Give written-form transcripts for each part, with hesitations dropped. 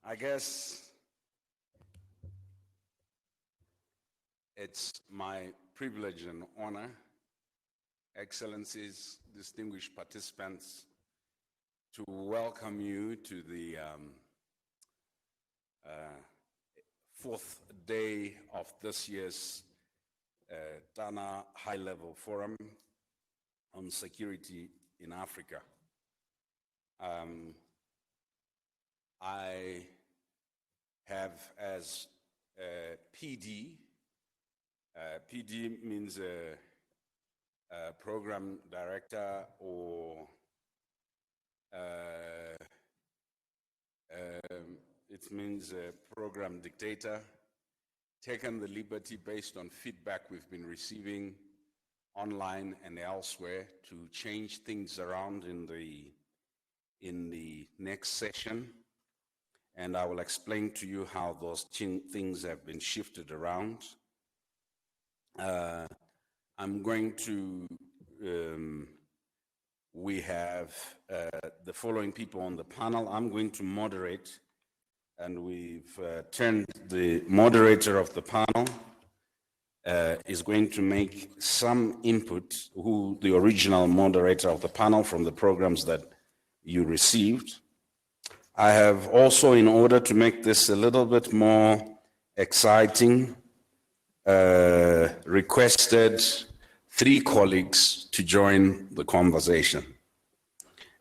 I guess it's my privilege and honor, Excellencies, distinguished participants, to welcome you to the fourth day of this year's Tana High-Level Forum on Security in Africa. I have as PD, PD means program director or it means program dictator, taken the liberty based on feedback we've been receiving online and elsewhere to change things around in the next session. And I will explain to you how those things have been shifted around. I'm going to, we have the following people on the panel. I'm going to moderate, and we've turned the moderator of the panel is going to make some input, who the original moderator of the panel from the programs that you received. I have also, in order to make this a little bit more exciting, requested 3 colleagues to join the conversation.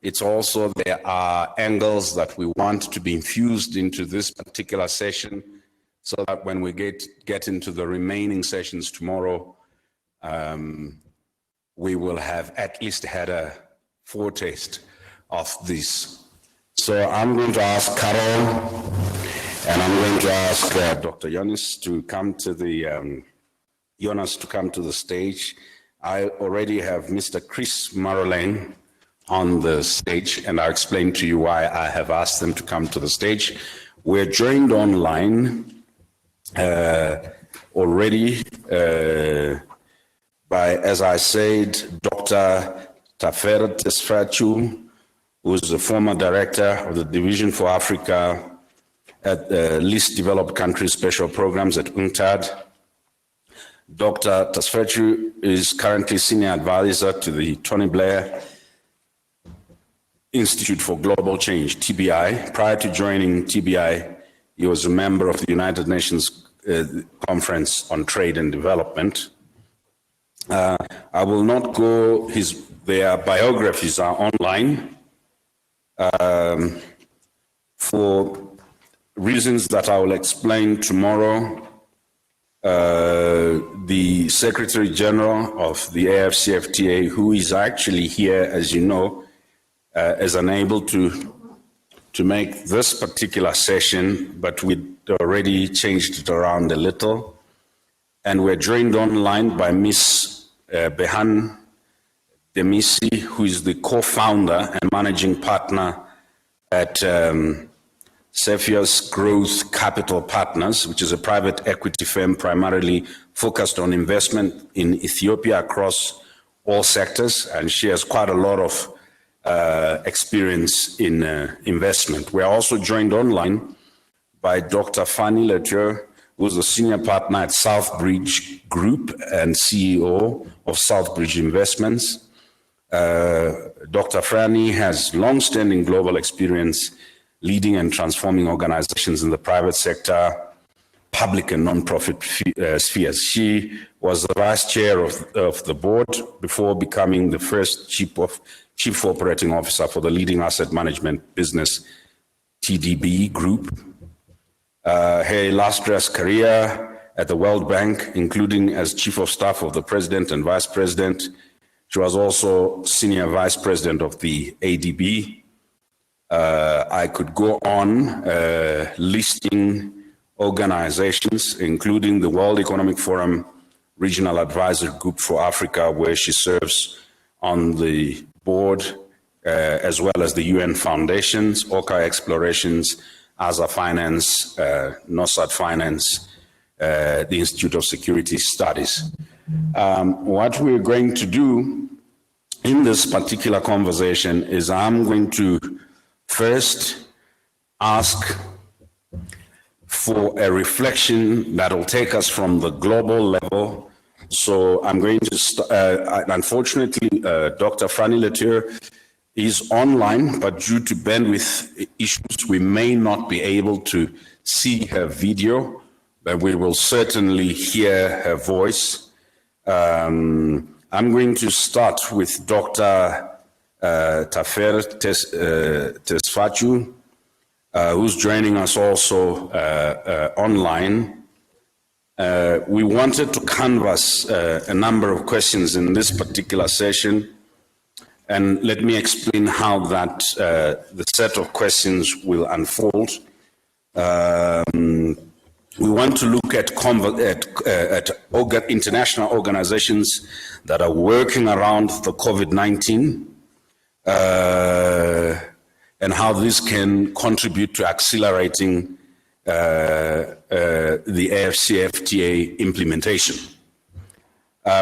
It's also, there are angles that we want to be infused into this particular session so that when we get into the remaining sessions tomorrow, we will have at least had a foretaste of this. So I'm going to ask Carol, and I'm going to ask Dr. Jonas to come to the stage. I already have Mr. Chris Marolane on the stage, and I'll explain to you why I have asked them to come to the stage. We're joined online already by, as I said, Dr. Tafer Tesfachu, who is the former director of the Division for Africa at the Least Developed Countries Special Programs at UNCTAD. Dr. Tesfachu is currently senior advisor to the Tony Blair Institute for Global Change, TBI. Prior to joining TBI, he was a member of the United Nations Conference on Trade and Development. I will not go, their biographies are online. For reasons that I will explain tomorrow, the Secretary General of the AfCFTA, who is actually here, as you know, is unable to make this particular session, but we already changed it around a little. And we're joined online by Ms. Berhane Demissie, who is the co-founder and managing partner at Cepheus Growth Capital Partners, which is a private equity firm primarily focused on investment in Ethiopia across all sectors, and she has quite a lot of experience in investment. We are also joined online by Dr. Frannie Leautier, who is a senior partner at Southbridge Group and CEO of Southbridge Investments. Dr. Frannie has long-standing global experience leading and transforming organizations in the private sector, public and non-profit spheres. She was the vice chair of the board before becoming the first chief operating officer for the leading asset management business, TDB Group. Her illustrious career at the World Bank, including as chief of staff of the president and vice president. She was also senior vice president of the ADB. I could go on listing organizations, including the World Economic Forum Regional Advisor Group for Africa, where she serves on the board, as well as the UN foundations, OCA Explorations, ASA Finance, NOSAD Finance, the Institute of Security Studies. What we're going to do in this particular conversation is I'm going to first ask for a reflection that will take us from the global level. So I'm going to, unfortunately, Dr. Frannie Leautier is online, but due to bandwidth issues, we may not be able to see her video, but we will certainly hear her voice. I'm going to start with Dr. Tafer Tesfaciu, who's joining us also online. We wanted to canvass a number of questions in this particular session, and let me explain how that the set of questions will unfold. We want to look at international organizations that are working around the COVID-19 and how this can contribute to accelerating the AfCFTA implementation.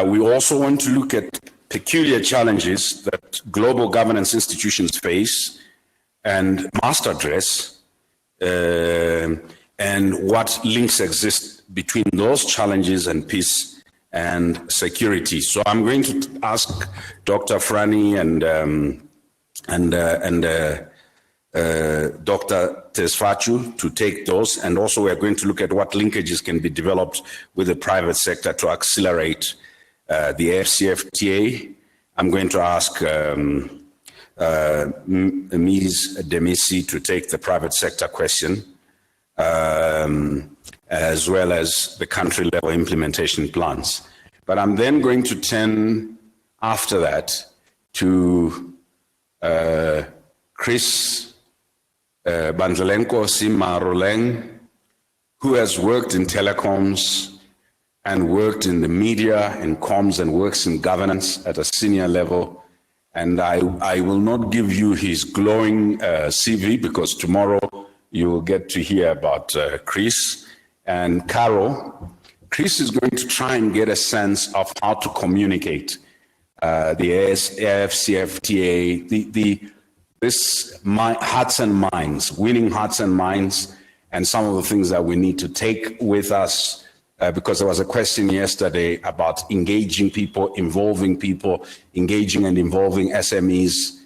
We also want to look at peculiar challenges that global governance institutions face and must address, and what links exist between those challenges and peace and security. So I'm going to ask Dr. Frannie and Dr. Tesfaciu to take those, and also we're going to look at what linkages can be developed with the private sector to accelerate the AfCFTA. I'm going to ask Ms. Demissie to take the private sector question, as well as the country level implementation plans. But I'm then going to turn after that to Chris Banzelenko Simaroleng, who has worked in telecoms and worked in the media and comms and works in governance at a senior level. And I will not give you his glowing CV because tomorrow you will get to hear about Chris and Carol. Chris is going to try and get a sense of how to communicate the AfCFTA, this hearts and minds, winning hearts and minds, and some of the things that we need to take with us, because there was a question yesterday about engaging people, engaging and involving SMEs,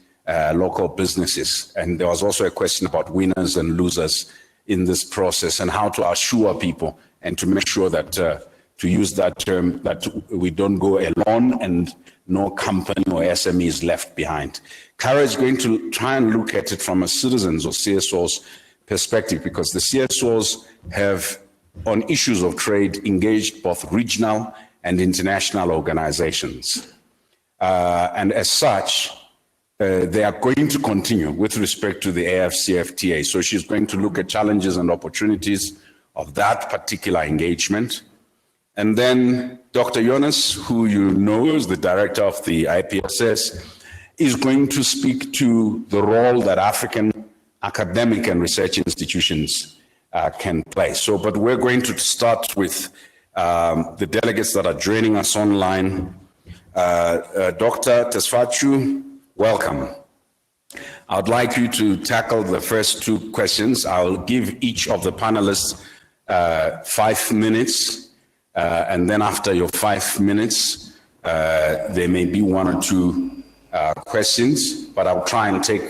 local businesses. And there was also a question about winners and losers in this process and how to assure people and to make sure that, to use that term, that we don't go alone and no company or SME is left behind. Kara is going to try and look at it from a citizens or CSOs perspective, because the CSOs have, on issues of trade, engaged both regional and international organizations. And as such, they are going to continue with respect to the AfCFTA. So she's going to look at challenges and opportunities of that particular engagement. And then Dr. Jonas, who you know is the director of the IPSS, is going to speak to the role that African academic and research institutions can play. So, but we're going to start with the delegates that are joining us online. Dr. Tesfaciu, welcome. I'd like you to tackle the first two questions. I'll give each of the panelists 5 minutes. And then after your 5 minutes, there may be 1 or 2 questions, but I'll try and take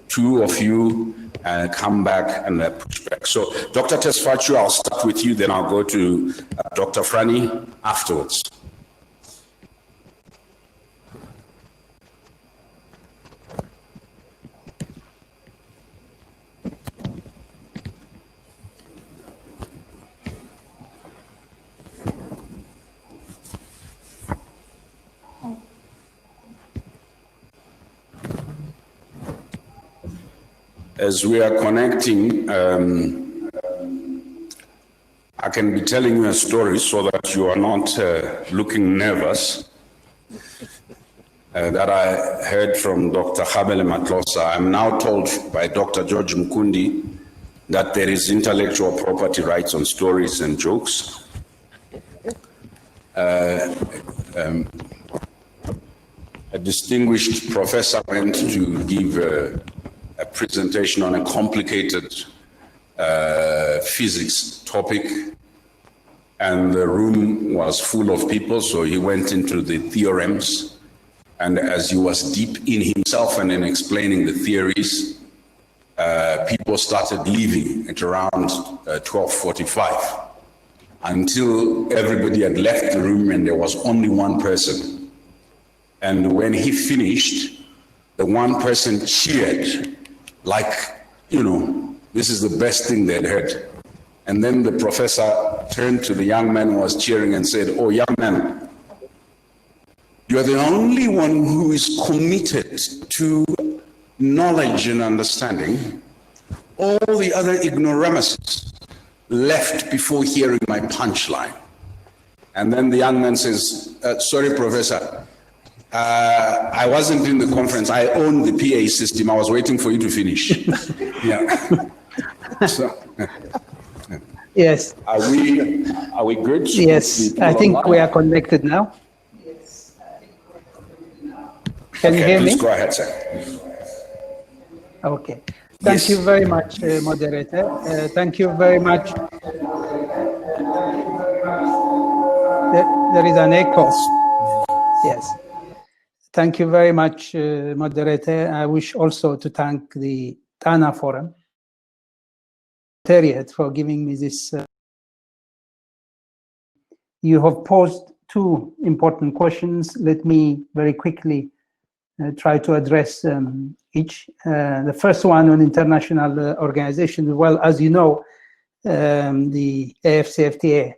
2 of you and come back and push back. So Dr. Tesfaciu, I'll start with you, then I'll go to Dr. Frannie afterwards. As we are connecting, I can be telling you a story so that you are not looking nervous, that I heard from Dr. Khabele Matlosa. I'm now told by Dr. George Mkundi that there is intellectual property rights on stories and jokes. A distinguished professor went to give a presentation on a complicated physics topic, and the room was full of people, so he went into the theorems, and as he was deep in himself and in explaining the theories, people started leaving at around 12:45 until everybody had left the room and there was only one person. And when he finished, the one person cheered like, you know, this is the best thing they'd heard. And then the professor turned to the young man who was cheering and said, "Oh, young man, you're the only one who is committed to knowledge and understanding. All the other ignoramuses left before hearing my punchline." And then the young man says, "Sorry, professor, I wasn't in the conference. I own the PA system. I was waiting for you to finish." Yeah. So, yes. Are we good? Yes, I think we are connected now. Can you hear me? Please go ahead, sir. Okay. Thank you very much, moderator. Thank you very much. There is an echo. Yes. Thank you very much, moderator. I wish also to thank the TANA Forum for giving me this. You have posed two important questions. Let me very quickly try to address each. The first one on international organizations. Well, as you know, the AfCFTA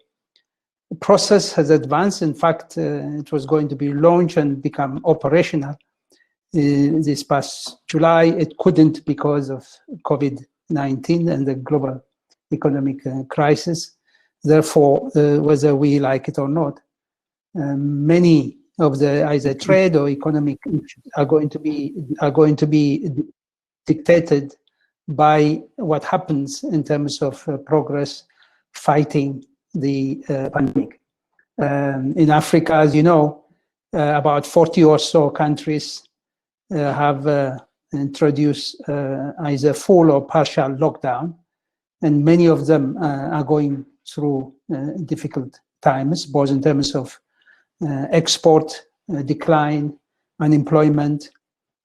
process has advanced. In fact, it was going to be launched and become operational this past July. It couldn't because of COVID-19 and the global economic crisis. Therefore, whether we like it or not, many of the either trade or economic issues are going to be dictated by what happens in terms of progress fighting the pandemic. In Africa, as you know, about 40 or so countries have introduced either full or partial lockdown, and many of them are going through difficult times, both in terms of export decline, unemployment,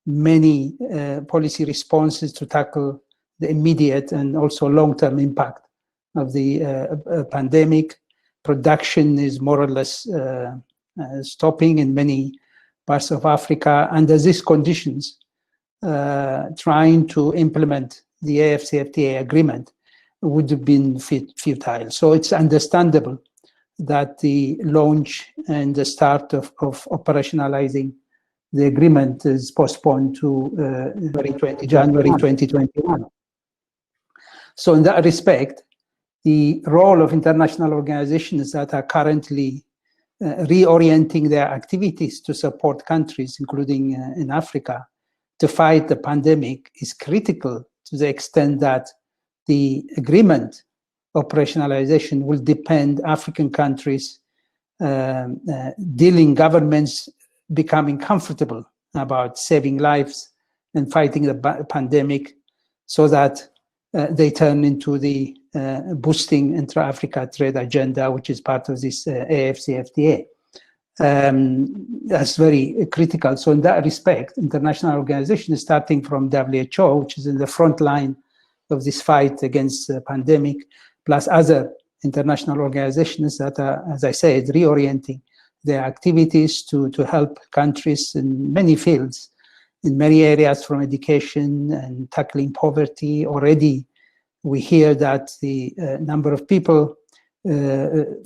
many policy responses to tackle the immediate and also long-term impact of the pandemic. Production is more or less stopping in many parts of Africa. Under these conditions, trying to implement the AfCFTA agreement would have been futile. So it's understandable that the launch and the start of operationalizing the agreement is postponed to January 2021. So in that respect, the role of international organizations that are currently reorienting their activities to support countries, including in Africa, to fight the pandemic is critical to the extent that the agreement operationalization will depend African countries governments becoming comfortable about saving lives and fighting the pandemic, so that they turn into the boosting intra-Africa trade agenda, which is part of this AfCFTA. That's very critical. So in that respect, international organizations, starting from WHO, which is in the front line of this fight against the pandemic, plus other international organizations that are, as I said, reorienting their activities to help countries in many fields, in many areas, from education and tackling poverty. Already we hear that the number of people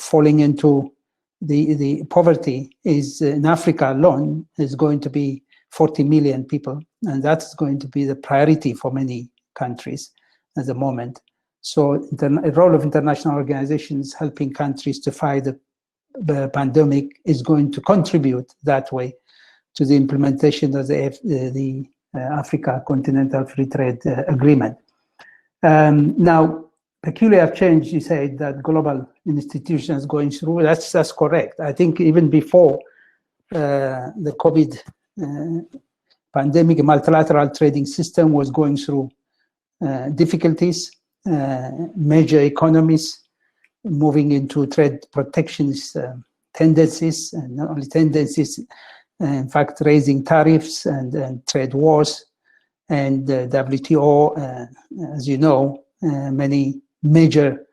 falling into the poverty is in Africa alone is going to be 40 million people, and that's going to be the priority for many countries at the moment. So the role of international organizations helping countries to fight the pandemic is going to contribute that way to the implementation of the Africa Continental Free Trade Agreement. Now, peculiar change, you said, that global institutions going through, that's correct. I think even before the COVID pandemic, multilateral trading system was going through difficulties, major economies moving into trade protectionist tendencies, and not only tendencies, in fact, raising tariffs and trade wars. And WTO, as you know, many major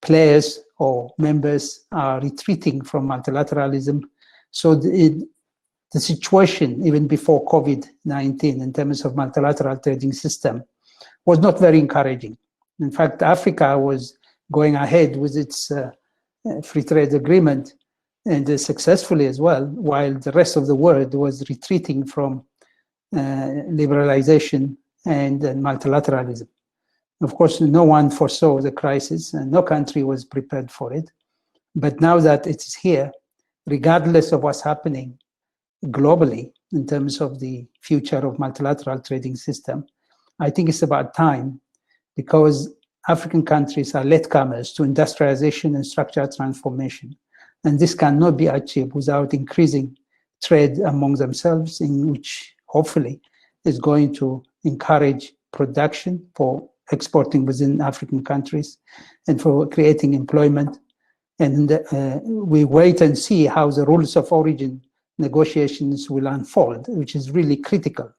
players or members are retreating from multilateralism. So the situation, even before COVID-19, in terms of multilateral trading system, was not very encouraging. In fact, Africa was going ahead with its free trade agreement, and successfully as well, while the rest of the world was retreating from liberalization and multilateralism. Of course, no one foresaw the crisis, and no country was prepared for it. But now that it is here, regardless of what's happening globally in terms of the future of multilateral trading system, I think it's about time, because African countries are latecomers to industrialization and structural transformation. And this cannot be achieved without increasing trade among themselves, in which hopefully is going to encourage production for exporting within African countries and for creating employment. And we wait and see how the rules of origin negotiations will unfold, which is really critical.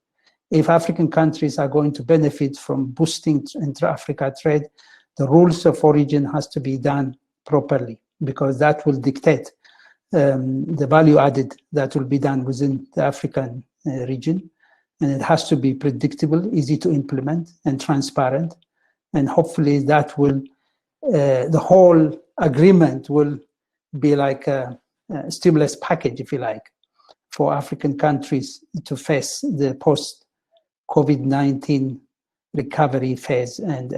If African countries are going to benefit from boosting intra-Africa trade, the rules of origin has to be done properly, because that will dictate the value added that will be done within the African region. And it has to be predictable, easy to implement, and transparent. And hopefully that will, the whole agreement will be like a stimulus package, if you like, for African countries to face the post-COVID-19 recovery phase and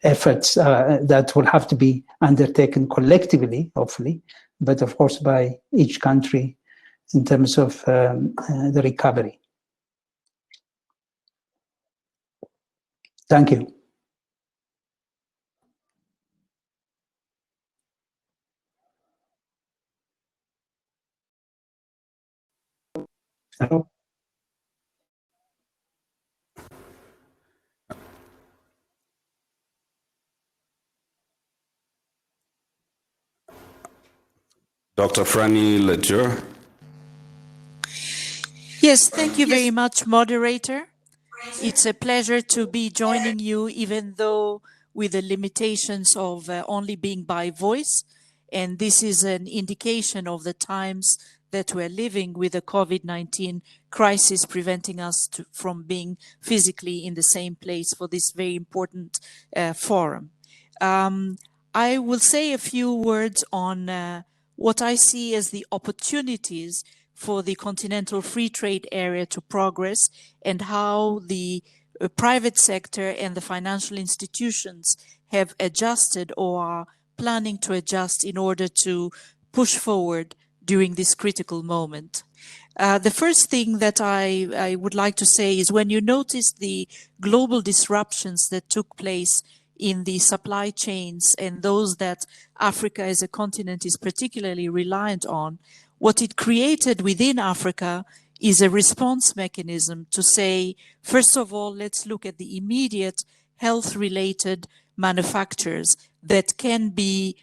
efforts that will have to be undertaken collectively, hopefully, but of course by each country in terms of the recovery. Thank you. Dr. Frannie Leautier. Yes, thank you very much, moderator. It's a pleasure to be joining you, even though with the limitations of only being by voice. And this is an indication of the times that we're living with the COVID-19 crisis, preventing us from being physically in the same place for this very important forum. I will say a few words on what I see as the opportunities for the continental free trade area to progress, and how the private sector and the financial institutions have adjusted or are planning to adjust in order to push forward during this critical moment. The first thing that I would like to say is, when you notice the global disruptions that took place in the supply chains, and those that Africa as a continent is particularly reliant on, what it created within Africa is a response mechanism to say, first of all, let's look at the immediate health-related manufactures that can be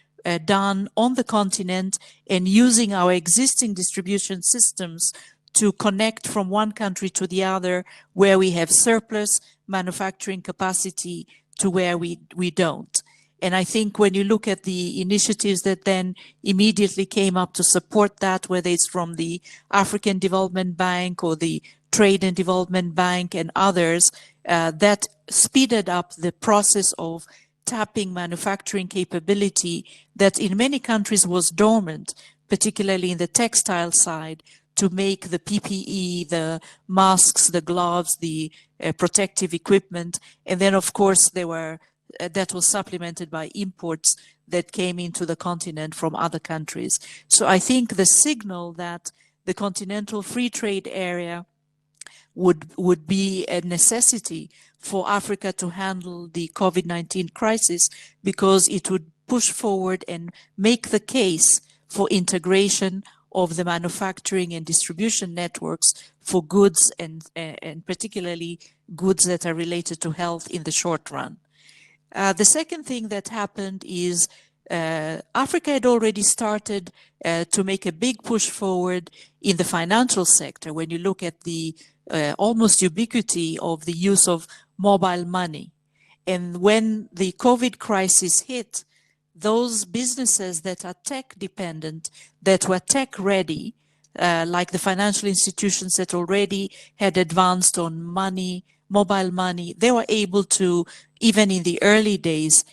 done on the continent, and using our existing distribution systems to connect from one country to the other where we have surplus manufacturing capacity to where we don't. And I think when you look at the initiatives that then immediately came up to support that, whether it's from the African Development Bank or the Trade and Development Bank and others, that speeded up the process of tapping manufacturing capability that in many countries was dormant, particularly in the textile side, to make the PPE, the masks, the gloves, the protective equipment. And then, of course, there were that was supplemented by imports that came into the continent from other countries. So I think the signal that the continental free trade area would be a necessity for Africa to handle the COVID-19 crisis, because it would push forward and make the case for integration of the manufacturing and distribution networks for goods and particularly goods that are related to health in the short run. The second thing that happened is Africa had already started to make a big push forward in the financial sector when you look at the almost ubiquity of the use of mobile money. And when the COVID crisis hit, those businesses that are tech dependent, that were tech ready, like the financial institutions that already had advanced on money, mobile money, they were able to, even in the early days,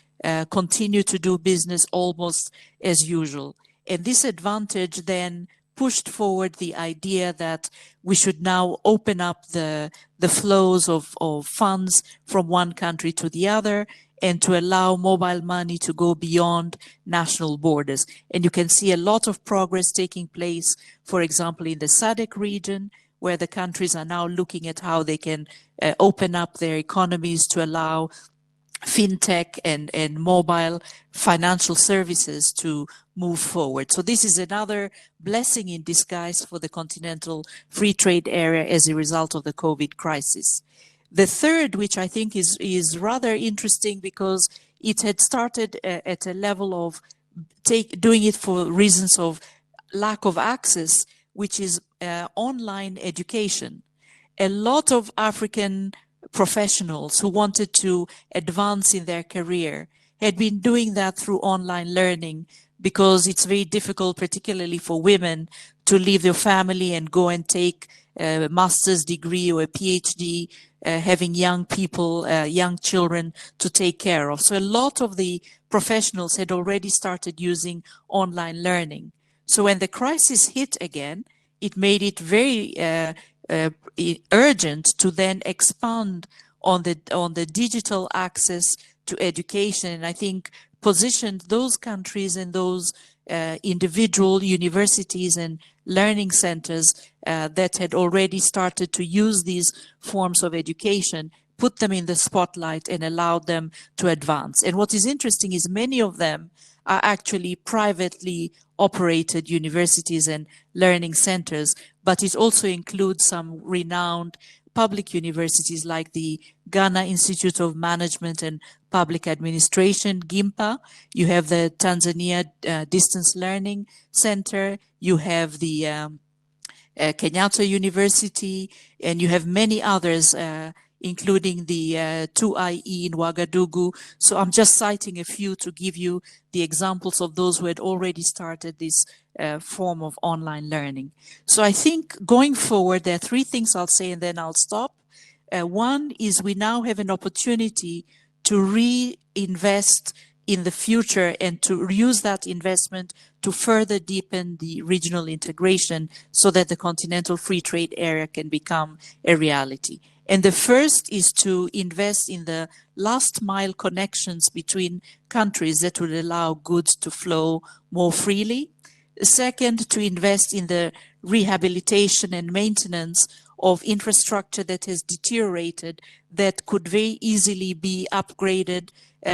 continue to do business almost as usual. And this advantage then pushed forward the idea that we should now open up the flows of funds from one country to the other and to allow mobile money to go beyond national borders. And you can see a lot of progress taking place, for example, in the SADC region, where the countries are now looking at how they can open up their economies to allow fintech and mobile financial services to move forward. So this is another blessing in disguise for the continental free trade area as a result of the COVID crisis. The third, which I think is rather interesting because it had started at a level of doing it for reasons of lack of access, which is online education. A lot of African professionals who wanted to advance in their career had been doing that through online learning because it's very difficult, particularly for women, to leave their family and go and take a master's degree or a PhD, having young people, young children to take care of. So a lot of the professionals had already started using online learning. So when the crisis hit again, it made it very urgent to then expand on the digital access to education, and I think positioned those countries and those individual universities and learning centers that had already started to use these forms of education, put them in the spotlight and allowed them to advance. And what is interesting is many of them are actually privately operated universities and learning centers, but it also includes some renowned public universities like the Ghana Institute of Management and Public Administration, GIMPA. You have the Tanzania Distance Learning Center. You have the Kenyatta University, and you have many others, including the 2IE in Ouagadougou. So I'm just citing a few to give you the examples of those who had already started this form of online learning. So I think going forward, there are three things I'll say and then I'll stop. One is we now have an opportunity to reinvest in the future and to use that investment to further deepen the regional integration so that the continental free trade area can become a reality. And the first is to invest in the last mile connections between countries that will allow goods to flow more freely. Second, to invest in the rehabilitation and maintenance of infrastructure that has deteriorated that could very easily be upgraded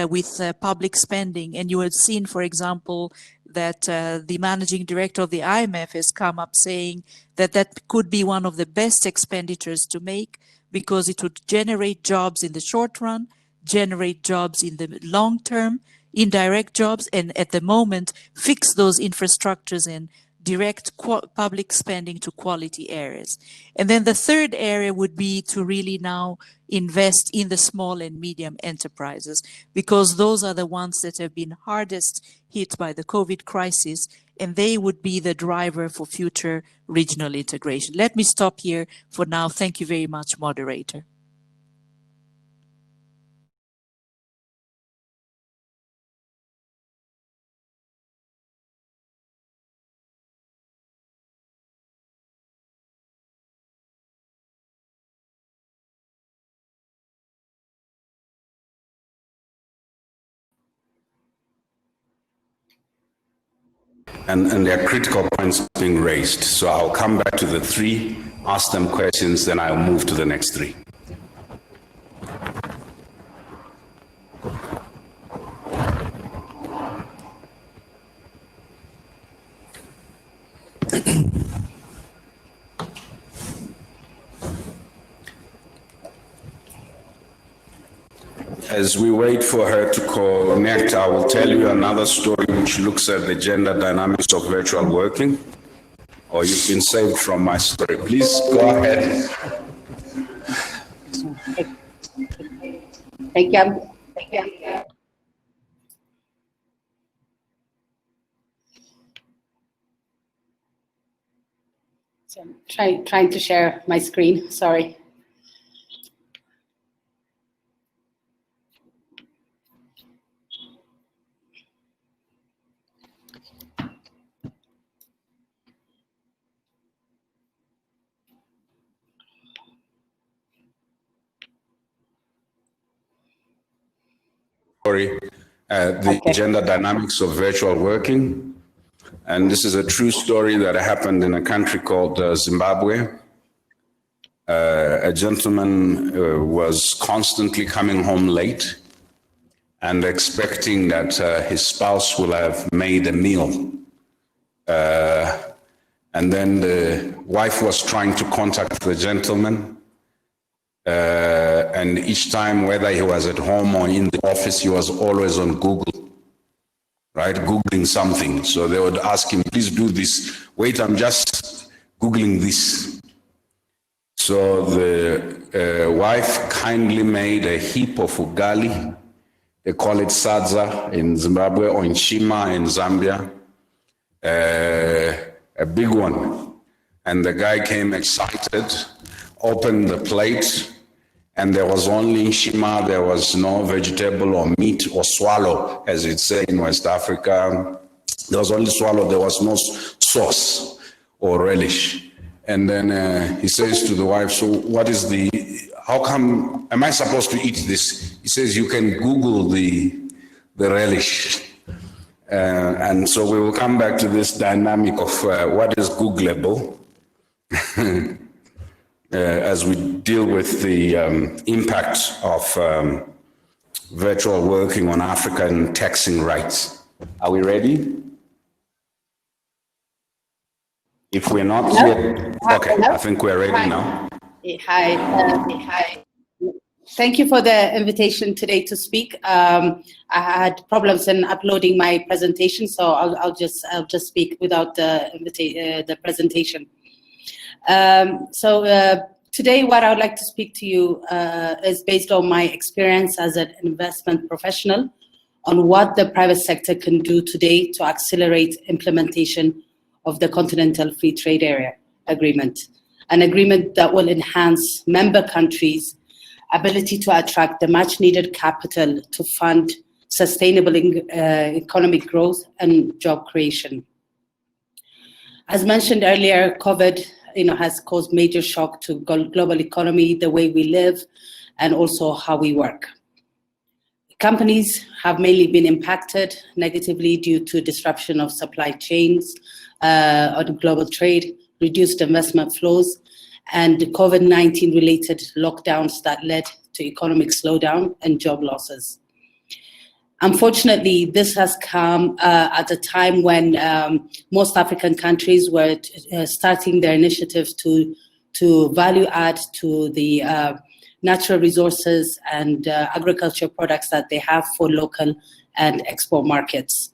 with public spending. And you have seen, for example, that the managing director of the IMF has come up saying that that could be one of the best expenditures to make because it would generate jobs in the short run, generate jobs in the long term, indirect jobs, and at the moment fix those infrastructures and direct public spending to quality areas. And then the third area would be to really now invest in the small and medium enterprises, because those are the ones that have been hardest hit by the COVID crisis, and they would be the driver for future regional integration. Let me stop here for now. Thank you very much, moderator. And there are critical points being raised. So I'll come back to the three, ask them questions, then I'll move to the next three. As we wait for her to connect, I will tell you another story which looks at the gender dynamics of virtual working. Or you've been saved from my story. Please go ahead. Thank you. Thank you. So I'm trying to share my screen, sorry. The gender dynamics of virtual working. And this is a true story that happened in a country called Zimbabwe. A gentleman was constantly coming home late and expecting that his spouse will have made a meal. And then the wife was trying to contact the gentleman. And each time, whether he was at home or in the office, he was always on Google, right? Googling something. So they would ask him, please do this. Wait, I'm just Googling this. So the wife kindly made a heap of ugali. They call it sadza in Zimbabwe, or in shima in Zambia. A big one. And the guy came excited, opened the plate, and there was only shima, there was no vegetable or meat or swallow, as it's said in West Africa. There was only swallow, there was no sauce or relish. And then he says to the wife, so what is how come, am I supposed to eat this? He says, you can Google the relish. And so we will come back to this dynamic of what is Googleable. As we deal with the impact of virtual working on African taxing rights. Are we ready? If we're not yet, okay, I think we're ready now. Hi. Thank you for the invitation today to speak. I had problems in uploading my presentation, so I'll just speak without the presentation. Today, what I would like to speak to you is based on my experience as an investment professional on what the private sector can do today to accelerate implementation of the Continental Free Trade Area Agreement, an agreement that will enhance member countries' ability to attract the much needed capital to fund sustainable economic growth and job creation. As mentioned earlier, COVID has caused major shock to global economy, the way we live, and also how we work. Companies have mainly been impacted negatively due to disruption of supply chains, on global trade, reduced investment flows, and COVID-19 related lockdowns that led to economic slowdown and job losses. Unfortunately, this has come at a time when most African countries were starting their initiatives to value add to the natural resources and agriculture products that they have for local and export markets.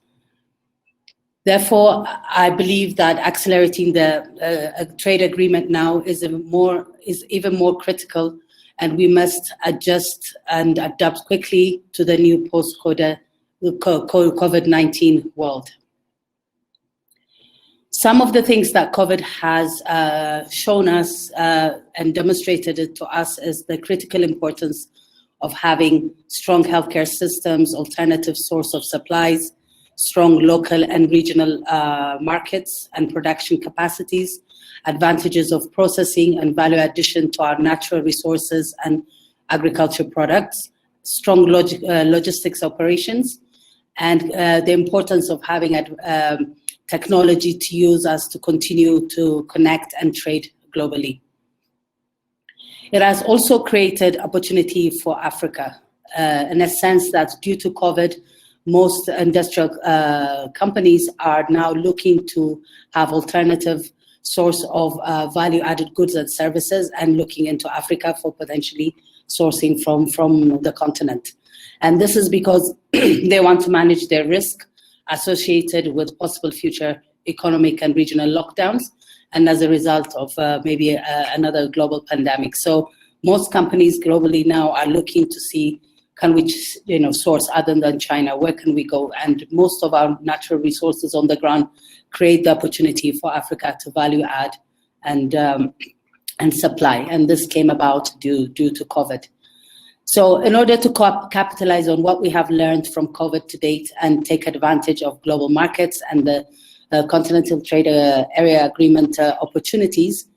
Therefore, I believe that accelerating the trade agreement now is even more critical, and we must adjust and adapt quickly to the new post-COVID-19 world. Some of the things that COVID has shown us and demonstrated it to us is the critical importance of having strong healthcare systems, alternative source of supplies, strong local and regional markets and production capacities, advantages of processing and value addition to our natural resources and agriculture products, strong logistics operations, and the importance of having technology to use us to continue to connect and trade globally. It has also created opportunity for Africa in a sense that due to COVID, most industrial companies are now looking to have alternative source of value-added goods and services and looking into Africa for potentially sourcing from the continent. And this is because they want to manage their risk associated with possible future economic and regional lockdowns, and as a result of maybe another global pandemic. So most companies globally now are looking to see, can we source other than China? Where can we go? And most of our natural resources on the ground create the opportunity for Africa to value add and supply. And this came about due to COVID. So in order to capitalize on what we have learned from COVID to date and take advantage of global markets and the Continental Trade Area Agreement opportunities,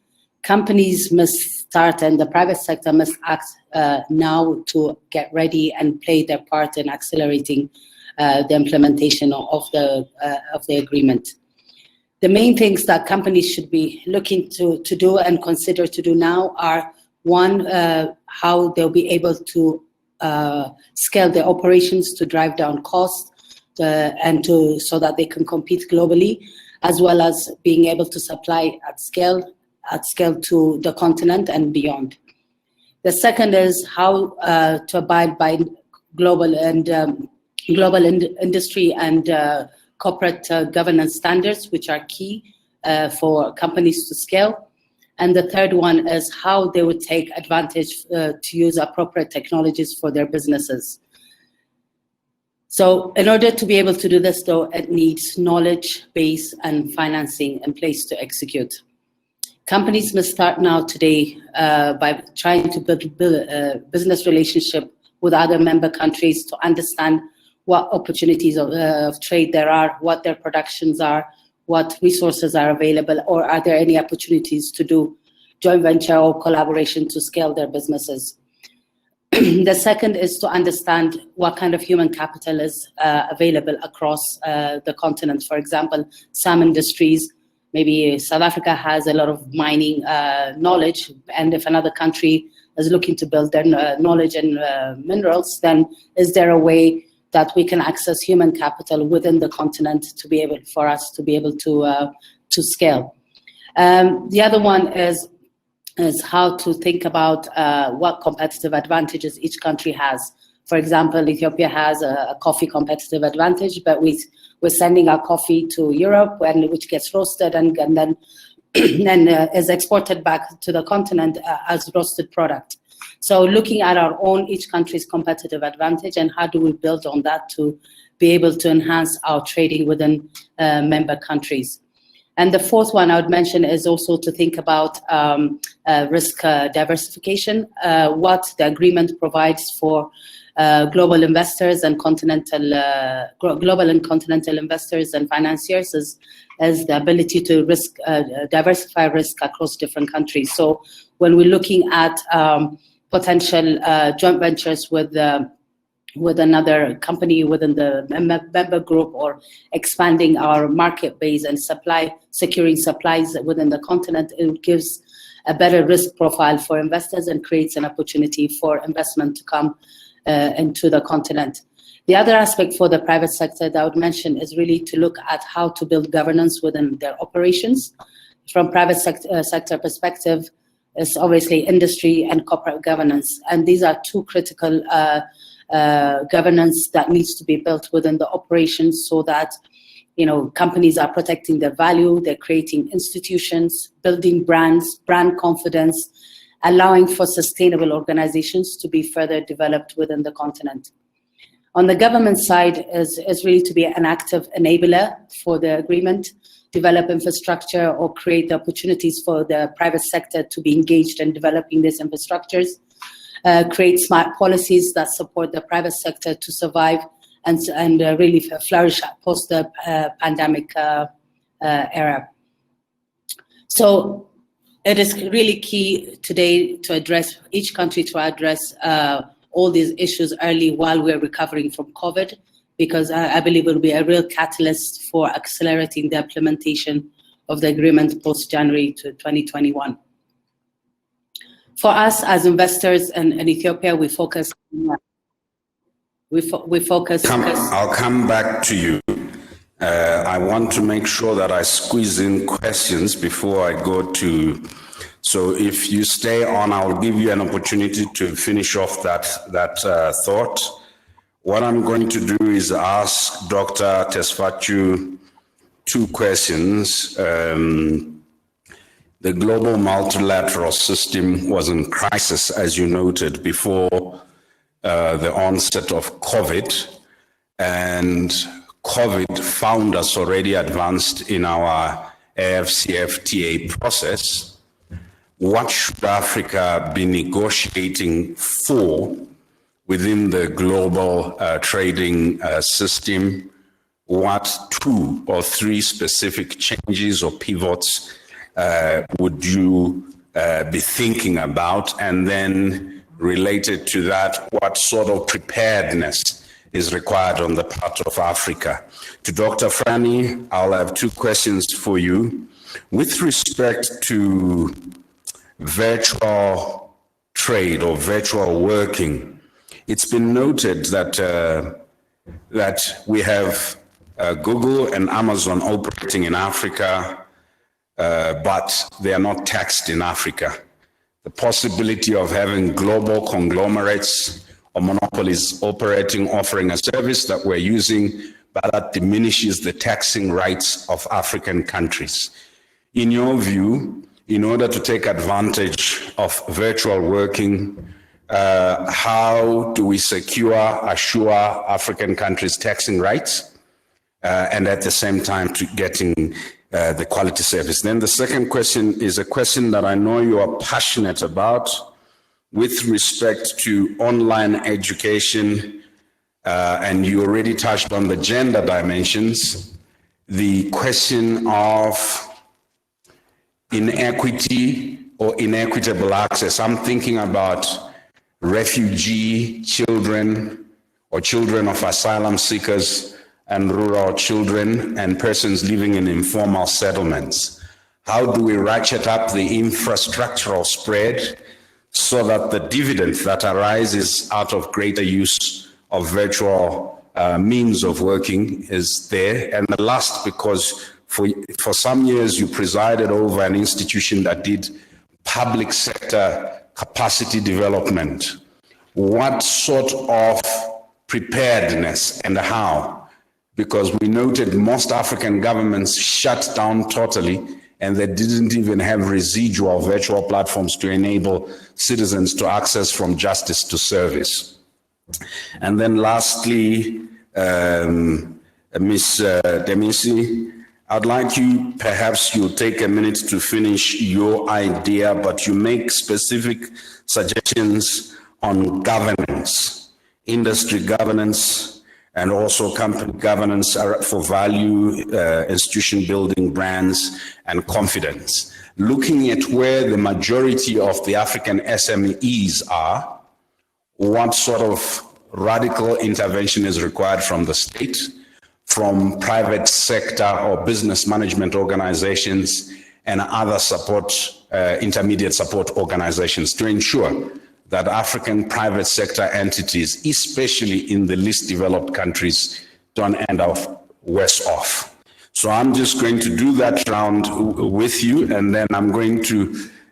companies must start and the private sector must act now to get ready and play their part in accelerating the implementation of the agreement. The main things that companies should be looking to do and consider to do now are, one, how they'll be able to scale their operations to drive down costs and so that they can compete globally, as well as being able to supply at scale to the continent and beyond. The second is how to abide by global industry and corporate governance standards, which are key for companies to scale. And the third one is how they would take advantage to use appropriate technologies for their businesses. So in order to be able to do this, though, it needs knowledge base and financing in place to execute. Companies must start now today by trying to build a business relationship with other member countries to understand what opportunities of trade there are, what their productions are, what resources are available, or are there any opportunities to do joint venture or collaboration to scale their businesses. The second is to understand what kind of human capital is available across the continent. For example, some industries, maybe South Africa has a lot of mining knowledge, and if another country is looking to build their knowledge in minerals, then is there a way that we can access human capital within the continent to be able for us to be able to scale? The other one is how to think about what competitive advantages each country has. For example, Ethiopia has a coffee competitive advantage, but we're sending our coffee to Europe, which gets roasted and then is exported back to the continent as roasted product. So looking at our own, each country's competitive advantage, and how do we build on that to be able to enhance our trading within member countries. And the fourth one I would mention is also to think about risk diversification, what the agreement provides for global investors and global and continental investors and financiers is the ability to diversify risk across different countries. So when we're looking at potential joint ventures with another company within the member group, or expanding our market base and securing supplies within the continent, it gives a better risk profile for investors and creates an opportunity for investment to come into the continent. The other aspect for the private sector that I would mention is really to look at how to build governance within their operations. From private sector perspective, it's obviously industry and corporate governance. And these are two critical governance that needs to be built within the operations, so that companies are protecting their value, they're creating institutions, building brands, brand confidence, allowing for sustainable organizations to be further developed within the continent. On the government side is really to be an active enabler for the agreement, develop infrastructure or create the opportunities for the private sector to be engaged in developing these infrastructures, create smart policies that support the private sector to survive and really flourish post the pandemic era. So it is really key today to address each country to address all these issues early while we're recovering from COVID, because I believe it will be a real catalyst for accelerating the implementation of the agreement post-January 2021. For us as investors in Ethiopia, we focus we focus. I'll come back to you. I want to make sure that I squeeze in questions before I go to. So if you stay on, I'll give you an opportunity to finish off that thought. What I'm going to do is ask Dr. Tesfaciu two questions. The global multilateral system was in crisis, as you noted, before the onset of COVID, and COVID found us already advanced in our AfCFTA process. What should Africa be negotiating for within the global trading system? What 2 or 3 specific changes or pivots would you be thinking about? And then related to that, what sort of preparedness is required on the part of Africa? To Dr. Frannie, I'll have 2 questions for you. With respect to virtual trade or virtual working, it's been noted that we have Google and Amazon operating in Africa, but they are not taxed in Africa. The possibility of having global conglomerates or monopolies operating, offering a service that we're using, but that diminishes the taxing rights of African countries. In your view, in order to take advantage of virtual working, how do we assure African countries taxing rights, and at the same time to getting the quality service? Then the second question is a question that I know you are passionate about with respect to online education, and you already touched on the gender dimensions, the question of inequity or inequitable access. I'm thinking about refugee children or children of asylum seekers and rural children and persons living in informal settlements. How do we ratchet up the infrastructural spread so that the dividend that arises out of greater use of virtual means of working is there? And the last, because for some years you presided over an institution that did public sector capacity development. What sort of preparedness and how? Because we noted most African governments shut down totally, and they didn't even have residual virtual platforms to enable citizens to access from justice to service. And then lastly, Ms. Demissie, I'd like you, perhaps you'll take a minute to finish your idea, but you make specific suggestions on governance, industry governance, and also company governance for value, institution building, brands, and confidence. Looking at where the majority of the African SMEs are, what sort of radical intervention is required from the state, from private sector or business management organizations, and other support, intermediate support organizations to ensure that African private sector entities, especially in the least developed countries, don't end up worse off. So I'm just going to do that round with you, and then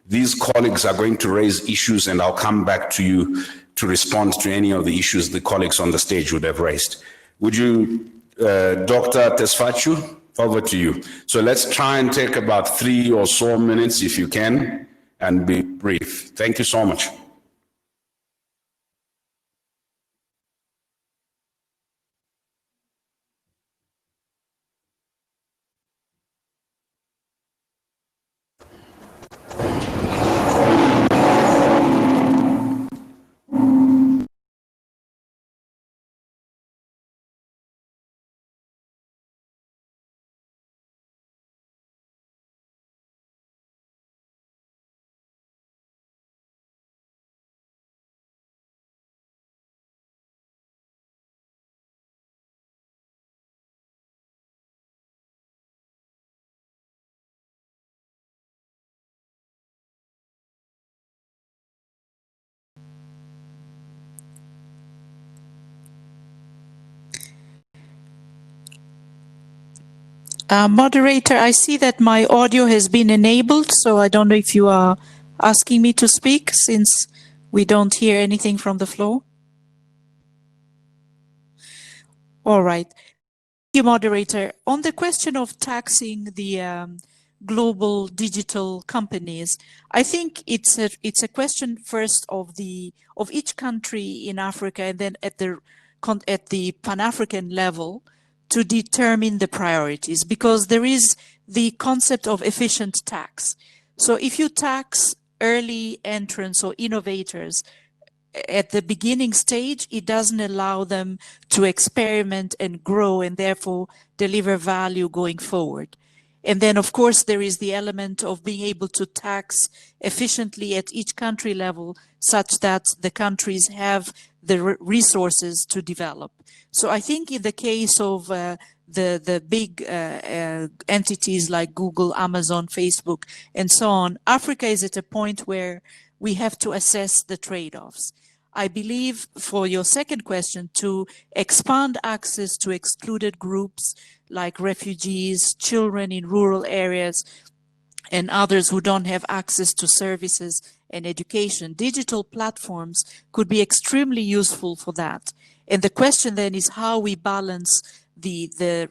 these colleagues are going to raise issues, and I'll come back to you to respond to any of the issues the colleagues on the stage would have raised. Would you, Dr. Tesfaciu, over to you. So let's try and take about 3 or so minutes if you can, and be brief. Thank you so much. Moderator, I see that my audio has been enabled, so I don't know if you are asking me to speak since we don't hear anything from the floor. All right. Thank you, moderator. On the question of taxing the global digital companies, I think it's a question first of each country in Africa, and then at the Pan-African level to determine the priorities, because there is the concept of efficient tax. So if you tax early entrants or innovators at the beginning stage, it doesn't allow them to experiment and grow and therefore deliver value going forward. And then, of course, there is the element of being able to tax efficiently at each country level such that the countries have the resources to develop. So I think in the case of the big entities like Google, Amazon, Facebook, and so on, Africa is at a point where we have to assess the trade-offs. I believe, for your second question, to expand access to excluded groups like refugees, children in rural areas, and others who don't have access to services and education, digital platforms could be extremely useful for that. And the question then is how we balance the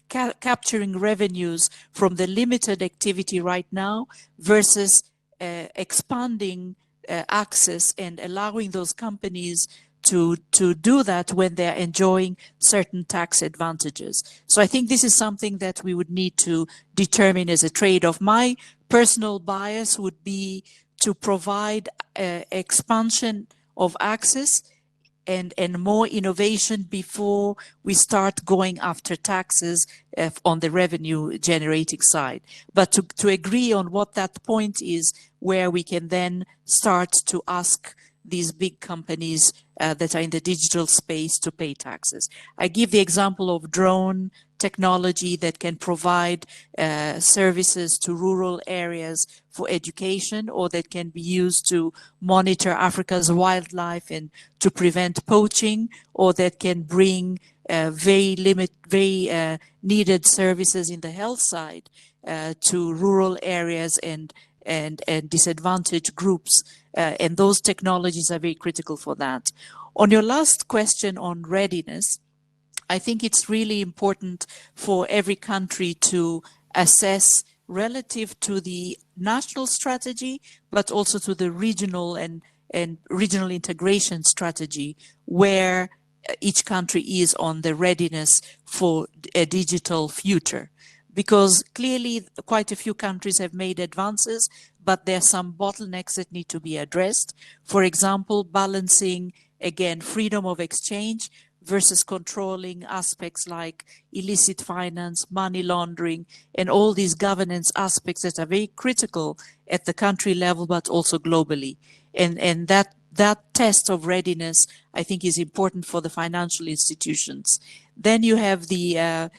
capturing revenues from the limited activity right now versus expanding access and allowing those companies to do that when they're enjoying certain tax advantages. So I think this is something that we would need to determine as a trade-off. My personal bias would be to provide expansion of access and more innovation before we start going after taxes on the revenue generating side. But to agree on what that point is, where we can then start to ask these big companies that are in the digital space to pay taxes. I give the example of drone technology that can provide services to rural areas for education, or that can be used to monitor Africa's wildlife and to prevent poaching, or that can bring very needed services in the health side to rural areas and disadvantaged groups. And those technologies are very critical for that. On your last question on readiness, I think it's really important for every country to assess relative to the national strategy, but also to the regional and regional integration strategy, where each country is on the readiness for a digital future. Because clearly quite a few countries have made advances, but there are some bottlenecks that need to be addressed. For example, balancing, again, freedom of exchange versus controlling aspects like illicit finance, money laundering, and all these governance aspects that are very critical at the country level, but also globally. And that test of readiness, I think, is important for the financial institutions. Then you have the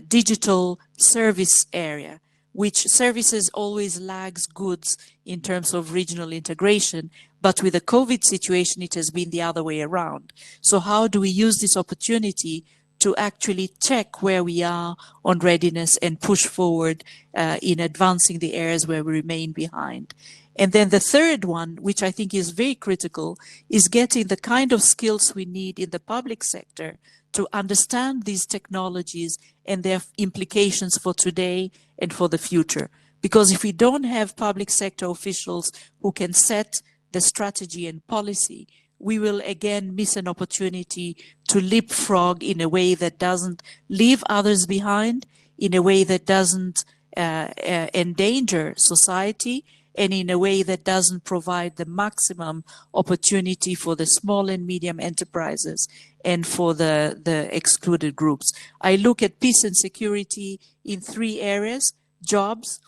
digital service area, which services always lags goods in terms of regional integration. But with the COVID situation, it has been the other way around. So how do we use this opportunity to actually check where we are on readiness and push forward in advancing the areas where we remain behind? And then the third one, which I think is very critical, is getting the kind of skills we need in the public sector to understand these technologies and their implications for today and for the future. Because if we don't have public sector officials who can set the strategy and policy, we will again miss an opportunity to leapfrog in a way that doesn't leave others behind, in a way that doesn't endanger society, and in a way that doesn't provide the maximum opportunity for the small and medium enterprises and for the excluded groups. I look at peace and security in three areas: jobs.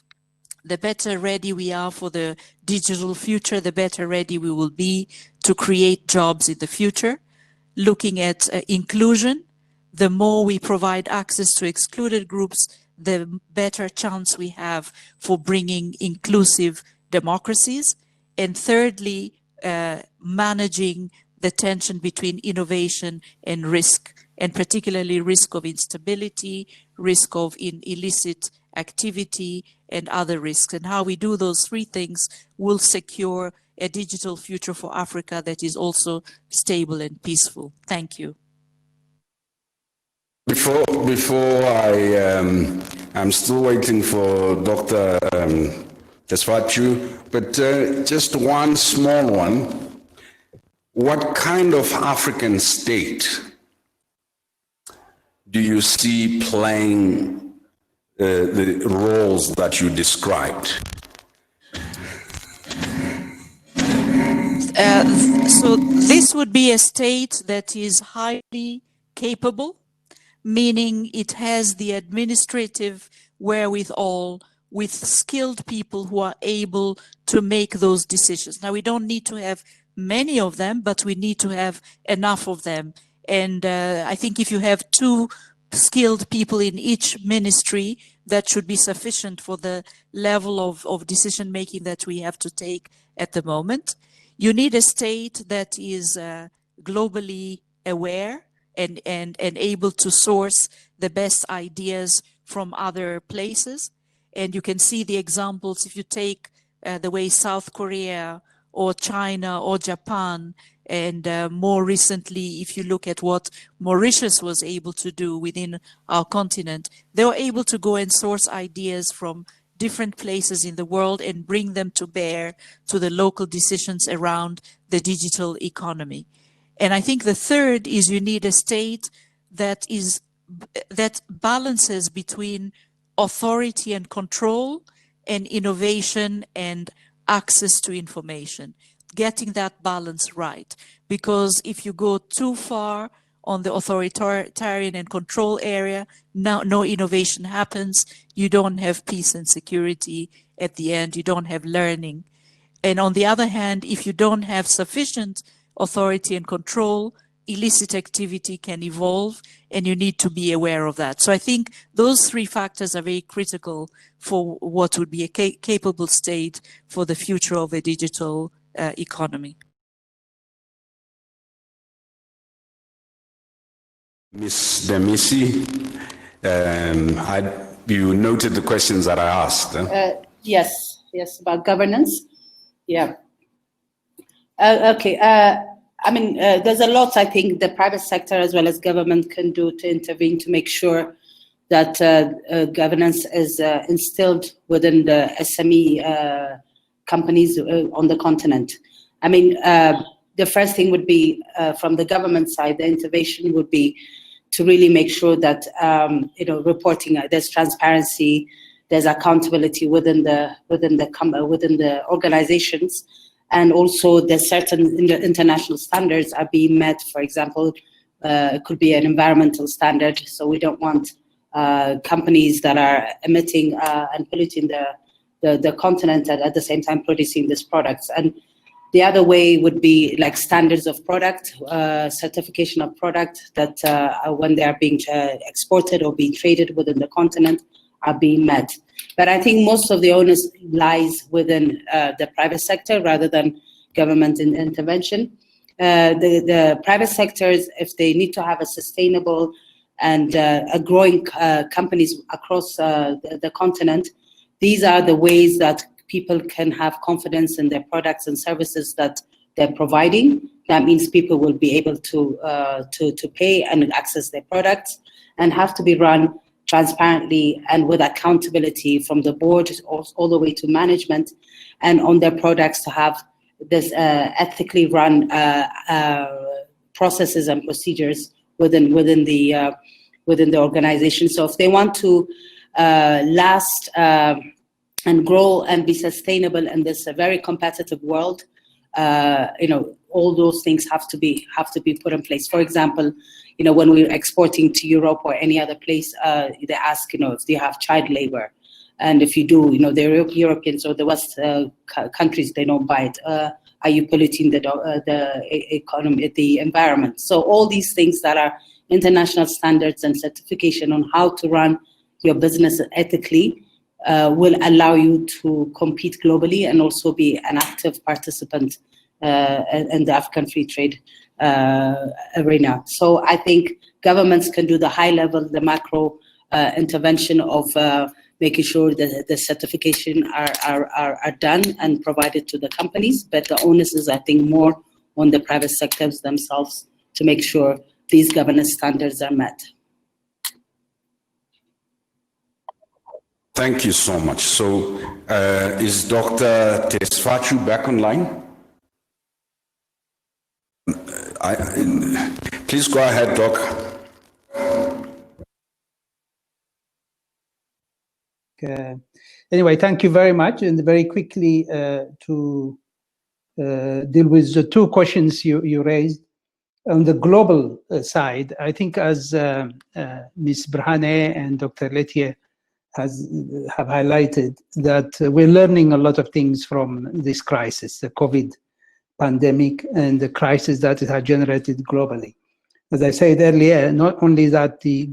The better ready we are for the digital future, the better ready we will be to create jobs in the future. Looking at inclusion, the more we provide access to excluded groups, the better chance we have for bringing inclusive democracies. And thirdly, managing the tension between innovation and risk and particularly risk of instability, risk of illicit activity, and other risks. And how we do those three things will secure a digital future for Africa that is also stable and peaceful. Thank you. Before I'm still waiting for Dr. Tesfachu, but just one small one. What kind of African state do you see playing the roles that you described? So this would be a state that is highly capable, meaning it has the administrative wherewithal with skilled people who are able to make those decisions. Now, we don't need to have many of them, but we need to have enough of them. And I think if you have 2 skilled people in each ministry, that should be sufficient for the level of decision making that we have to take at the moment. You need a state that is globally aware and able to source the best ideas from other places. And you can see the examples if you take the way South Korea or China or Japan, and more recently, if you look at what Mauritius was able to do within our continent, they were able to go and source ideas from different places in the world and bring them to bear to the local decisions around the digital economy. And I think the third is you need a state that balances between authority and control and innovation and access to information, getting that balance right. Because if you go too far on the authoritarian and control area, no innovation happens. You don't have peace and security at the end. You don't have learning. And on the other hand, if you don't have sufficient authority and control, illicit activity can evolve, and you need to be aware of that. So I think those 3 factors are very critical for what would be a capable state for the future of a digital economy. Ms. Demissie, you noted the questions that I asked. Yes, about governance. Yeah. Okay. I mean, there's a lot I think the private sector as well as government can do to intervene to make sure that governance is instilled within the SME companies on the continent. I mean, the first thing would be from the government side, the intervention would be to really make sure that reporting, there's transparency, there's accountability within the organizations, and also there's certain international standards are being met. For example, it could be an environmental standard, so we don't want companies that are emitting and polluting the continent and at the same time producing these products. And the other way would be like standards of product, certification of product that when they are being exported or being traded within the continent are being met. But I think most of the onus lies within the private sector rather than government intervention. The private sectors, if they need to have a sustainable and a growing companies across the continent, these are the ways that people can have confidence in their products and services that they're providing. That means people will be able to pay and access their products, and have to be run transparently and with accountability from the board all the way to management, and on their products to have this ethically run processes and procedures within the organization. So if they want to last and grow and be sustainable in this very competitive world, all those things have to be put in place. For example, when we're exporting to Europe or any other place, they ask, if they have child labor, and if you do, the Europeans or the West countries, they don't buy it. Are you polluting the economy, the environment? So all these things that are international standards and certification on how to run your business ethically will allow you to compete globally and also be an active participant in the African free trade arena. So I think governments can do the high level, the macro intervention of making sure that the certification are done and provided to the companies, but the onus is, I think, more on the private sectors themselves to make sure these governance standards are met. Thank you so much. So is Dr. Tesfachu back online? Please go ahead, Doc. Anyway, thank you very much. And very quickly to deal with the two questions you raised. On the global side, I think as Ms. Berhane and Dr. Leautier have highlighted, that we're learning a lot of things from this crisis, the COVID pandemic and the crisis that it has generated globally. As I said earlier, not only that the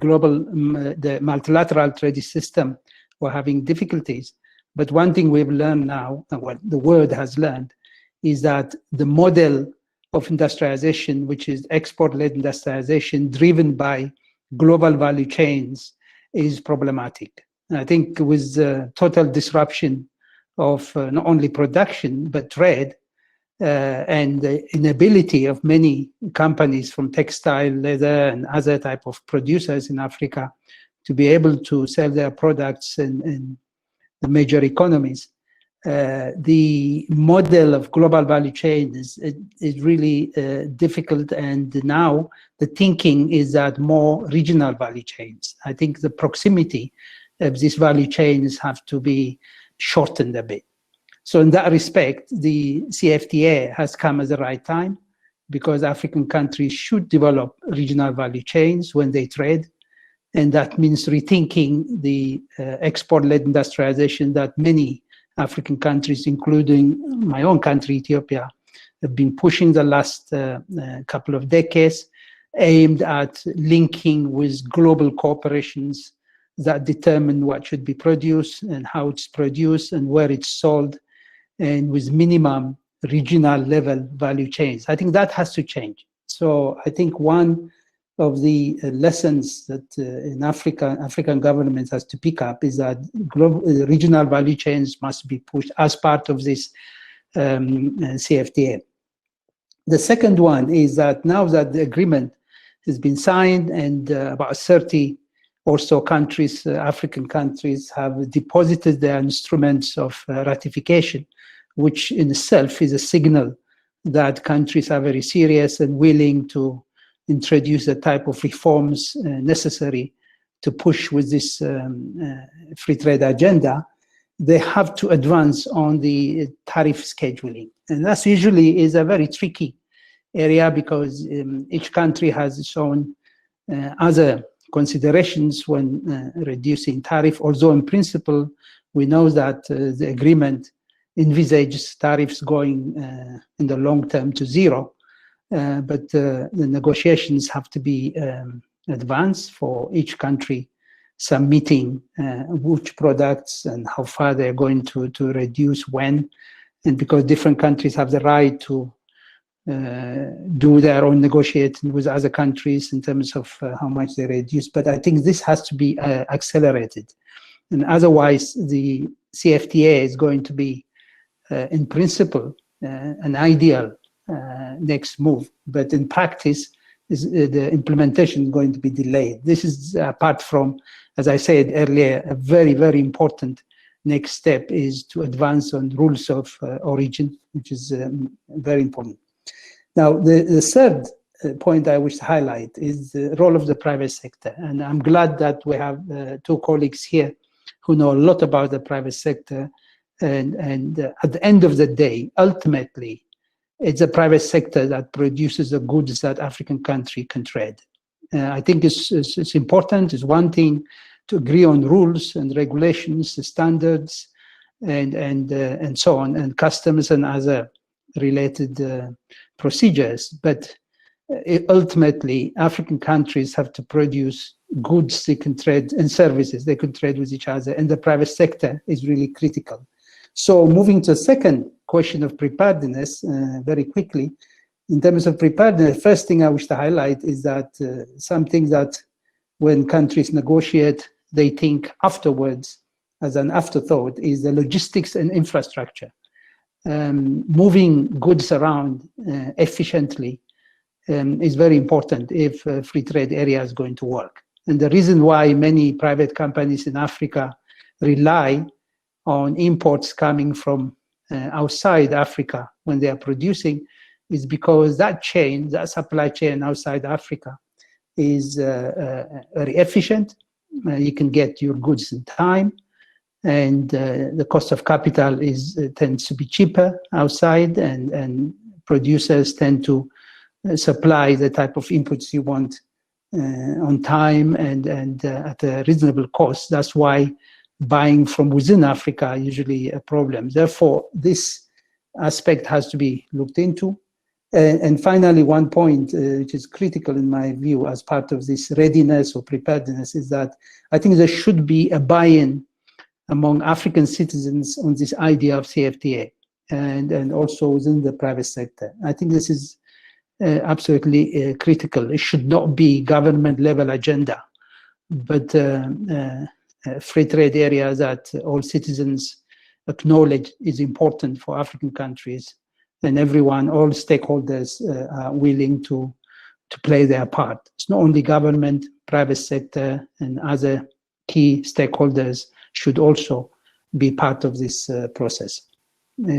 multilateral trade system were having difficulties, but one thing we've learned now, and what the world has learned, is that the model of industrialization, which is export-led industrialization driven by global value chains, is problematic. And I think with the total disruption of not only production, but trade, and the inability of many companies from textile, leather, and other type of producers in Africa to be able to sell their products in the major economies, the model of global value chain is really difficult. And now the thinking is that more regional value chains. I think the proximity of these value chains have to be shortened a bit. So in that respect, the CFTA has come at the right time, because African countries should develop regional value chains when they trade. And that means rethinking the export-led industrialization that many African countries, including my own country, Ethiopia, have been pushing the last couple of decades, aimed at linking with global corporations that determine what should be produced and how it's produced and where it's sold, and with minimum regional level value chains. I think that has to change. So I think one of the lessons that in African governments has to pick up is that regional value chains must be pushed as part of this CFTA. The second one is that now that the agreement has been signed and about 30 or so countries, African countries, have deposited their instruments of ratification, which in itself is a signal that countries are very serious and willing to introduce the type of reforms necessary to push with this free trade agenda. They have to advance on the tariff scheduling. And that usually is a very tricky area, because each country has its own other considerations when reducing tariff, although in principle, we know that the agreement envisages tariffs going in the long term to zero. But the negotiations have to be advanced for each country submitting which products and how far they're going to reduce when. And because different countries have the right to do their own negotiating with other countries in terms of how much they reduce. But I think this has to be accelerated. And otherwise, the CFTA is going to be, in principle, an ideal next move, but in practice, the implementation is going to be delayed. This is apart from, as I said earlier, a very, very important next step is to advance on rules of origin, which is very important. Now, the third point I wish to highlight is the role of the private sector. And I'm glad that we have two colleagues here who know a lot about the private sector. And at the end of the day, ultimately, it's the private sector that produces the goods that African country can trade. I think it's important. It's one thing to agree on rules and regulations, standards, and so on, and customs and other related procedures. But ultimately, African countries have to produce goods they can trade and services they can trade with each other, and the private sector is really critical. So moving to the second question of preparedness, very quickly, In terms of preparedness, the first thing I wish to highlight is that something that when countries negotiate, they think afterwards as an afterthought is the logistics and infrastructure. Moving goods around efficiently is very important if free trade area is going to work. And the reason why many private companies in Africa rely on imports coming from outside Africa when they are producing is because that chain, that supply chain outside Africa is very efficient. You can get your goods in time, and the cost of capital tends to be cheaper outside, and producers tend to supply the type of inputs you want on time and at a reasonable cost. That's why buying from within Africa is usually a problem. Therefore, this aspect has to be looked into. And finally, one point which is critical in my view as part of this readiness or preparedness is that I think there should be a buy-in among African citizens on this idea of CFTA and also within the private sector. I think this is absolutely critical. It should not be government level agenda, but free trade area that all citizens acknowledge is important for African countries, and everyone, all stakeholders are willing to play their part. It's not only government, private sector, and other key stakeholders should also be part of this process.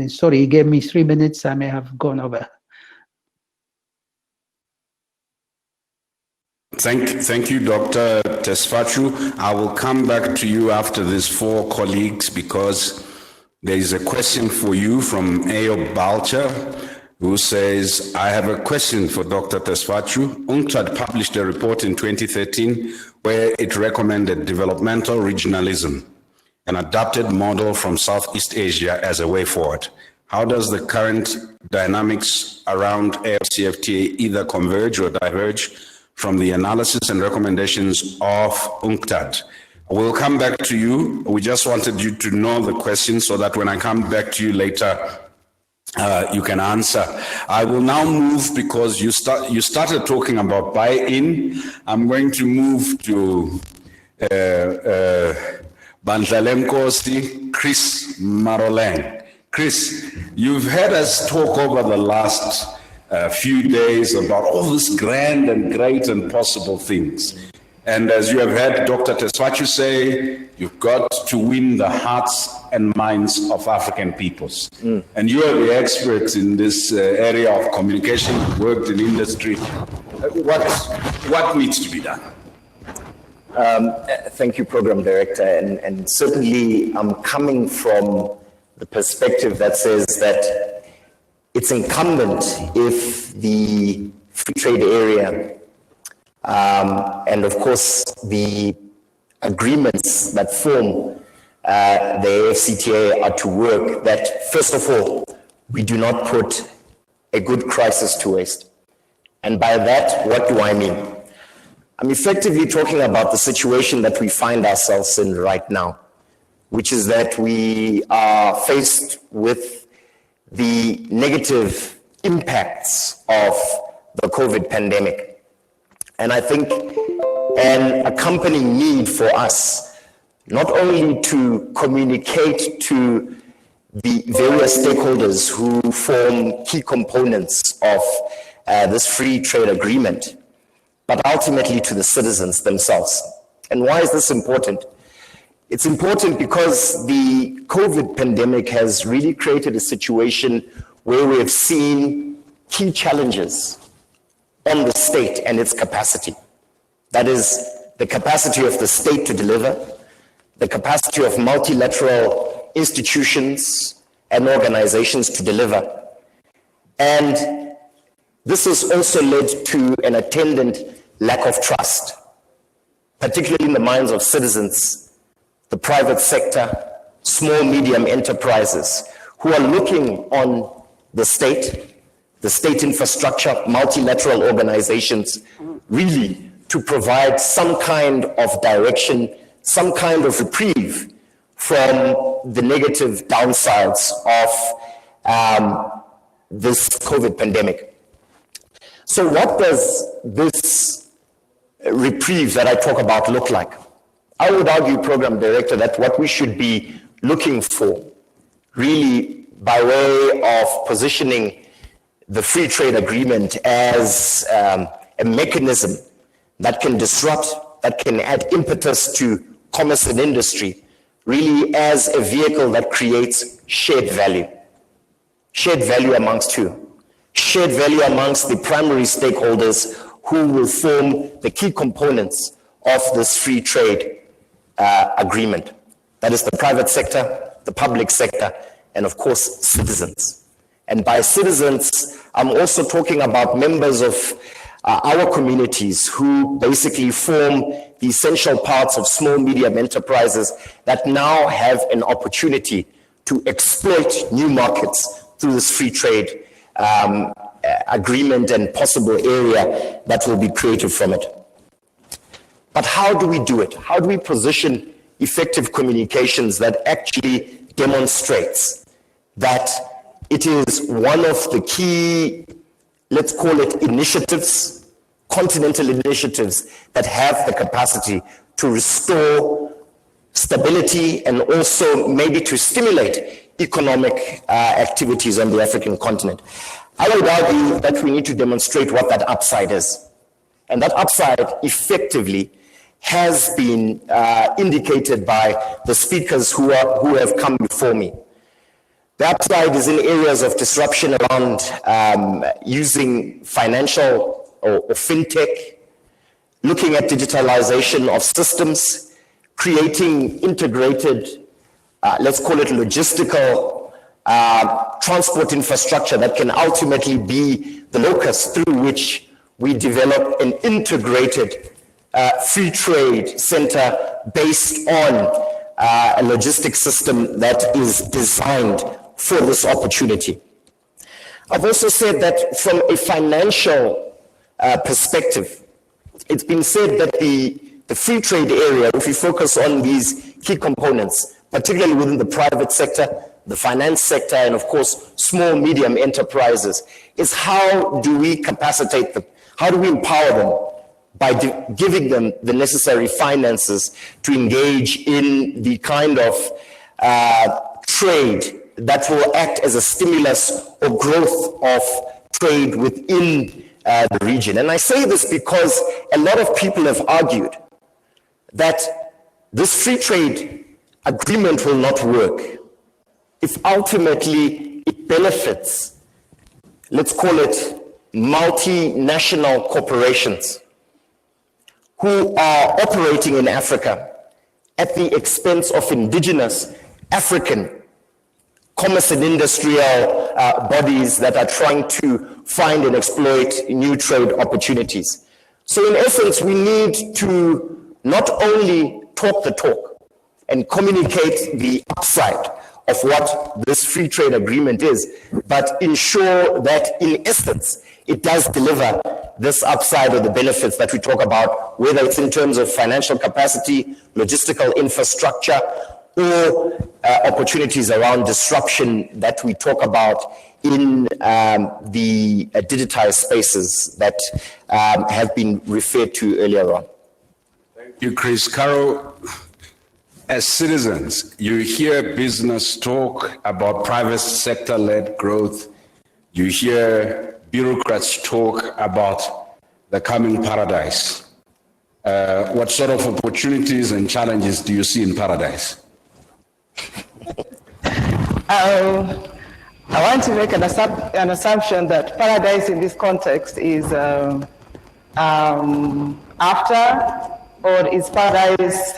Sorry, you gave me 3 minutes. I may have gone over. Thank you, Dr. Tesfaciu. I will come back to you after these four colleagues because there is a question for you from Ayo Balcha, who says, I have a question for Dr. Tesfaciu. UNCTAD published a report in 2013 where it recommended developmental regionalism, an adapted model from Southeast Asia as a way forward. How does the current dynamics around AfCFTA either converge or diverge from the analysis and recommendations of UNCTAD? We'll come back to you. We just wanted you to know the question so that when I come back to you later, you can answer. I will now move because you started talking about buy-in. I'm going to move to Bandlalem Kosi, Chris Maroleng. Chris, you've heard us talk over the last few days about all these grand and great and possible things. And as you have heard Dr. Tesfaciu say, you've got to win the hearts and minds of African peoples. And you are the expert in this area of communication, worked in industry. What needs to be done? Thank you, Program Director. And certainly I'm coming from the perspective that says that it's incumbent if the free trade area and of course, the agreements that form the AfCFTA are to work, that first of all, we do not put a good crisis to waste. And by that, what do I mean? I'm effectively talking about the situation that we find ourselves in right now, which is that we are faced with the negative impacts of the COVID pandemic. And I think an accompanying need for us, not only to communicate to the various stakeholders who form key components of this free trade agreement, but ultimately to the citizens themselves. And why is this important? It's important because the COVID pandemic has really created a situation where we have seen key challenges on the state and its capacity. That is, the capacity of the state to deliver, the capacity of multilateral institutions and organizations to deliver. And this has also led to an attendant lack of trust, particularly in the minds of citizens, the private sector, small, medium enterprises, who are looking on the state infrastructure, multilateral organizations, really to provide some kind of direction, some kind of reprieve from the negative downsides of this COVID pandemic. So what does this reprieve that I talk about look like? I would argue, Program Director, that what we should be looking for, really by way of positioning the free trade agreement as a mechanism that can disrupt, that can add impetus to commerce and industry, really as a vehicle that creates shared value. Shared value amongst who? Shared value amongst the primary stakeholders who will form the key components of this free trade agreement. That is the private sector, the public sector, and of course, citizens. And by citizens, I'm also talking about members of our communities who basically form the essential parts of small, medium enterprises that now have an opportunity to exploit new markets through this free trade agreement and possible area that will be created from it. But how do we do it? How do we position effective communications that actually demonstrates that it is one of the key, let's call it initiatives, continental initiatives that have the capacity to restore stability and also maybe to stimulate economic activities on the African continent? I would argue that we need to demonstrate what that upside is. And that upside effectively has been indicated by the speakers who have come before me. The upside is in areas of disruption around using financial or fintech, looking at digitalization of systems, creating integrated, let's call it logistical transport infrastructure that can ultimately be the locus through which we develop an integrated free trade center based on a logistics system that is designed for this opportunity. I've also said that from a financial perspective, it's been said that the free trade area, if we focus on these key components, particularly within the private sector, the finance sector, and of course, small, medium enterprises, is how do we capacitate them? How do we empower them by giving them the necessary finances to engage in the kind of trade that will act as a stimulus or growth of trade within the region. And I say this because a lot of people have argued that this free trade agreement will not work if ultimately it benefits, let's call it multinational corporations who are operating in Africa at the expense of indigenous African commerce and industrial bodies that are trying to find and exploit new trade opportunities. So in essence, we need to not only talk the talk and communicate the upside of what this free trade agreement is, but ensure that in essence, it does deliver this upside or the benefits that we talk about, whether it's in terms of financial capacity, logistical infrastructure, or opportunities around disruption that we talk about in the digitized spaces that have been referred to earlier on. Thank you, Chris. Caro, as citizens, you hear business talk about private sector-led growth. You hear bureaucrats talk about the coming paradise. What sort of opportunities and challenges do you see in paradise? I want to make an assumption that paradise in this context is after, or is paradise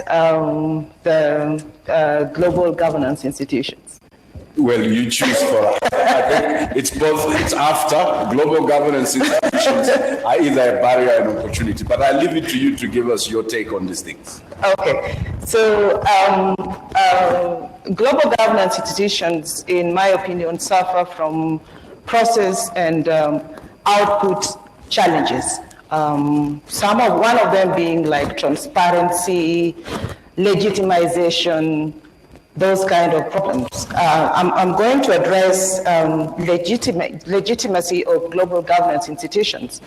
the global governance institutions? Well, you choose for, I think it's both, it's after. Global governance institutions are either a barrier and opportunity, but I leave it to you to give us your take on these things. Okay, so global governance institutions, in my opinion, suffer from process and output challenges. One of them being like transparency, legitimization, those kind of problems. I'm going to address legitimacy of global governance institutions.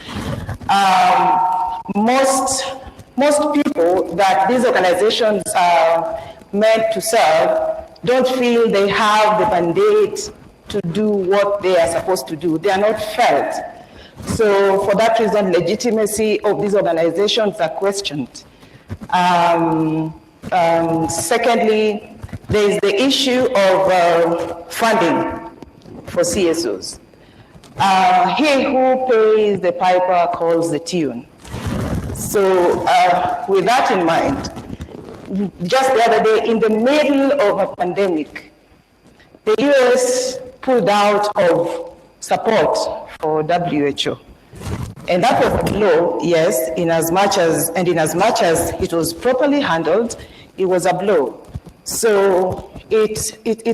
Most people that these organizations are meant to serve don't feel they have the mandate to do what they are supposed to do. They are not felt. So for that reason, legitimacy of these organizations are questioned. Secondly, there is the issue of funding for CSOs. He who pays the piper calls the tune. So with that in mind, just the other day, in the middle of a pandemic, the US pulled out of support for WHO. And that was a blow, yes, in as much as it was properly handled, it was a blow. So it's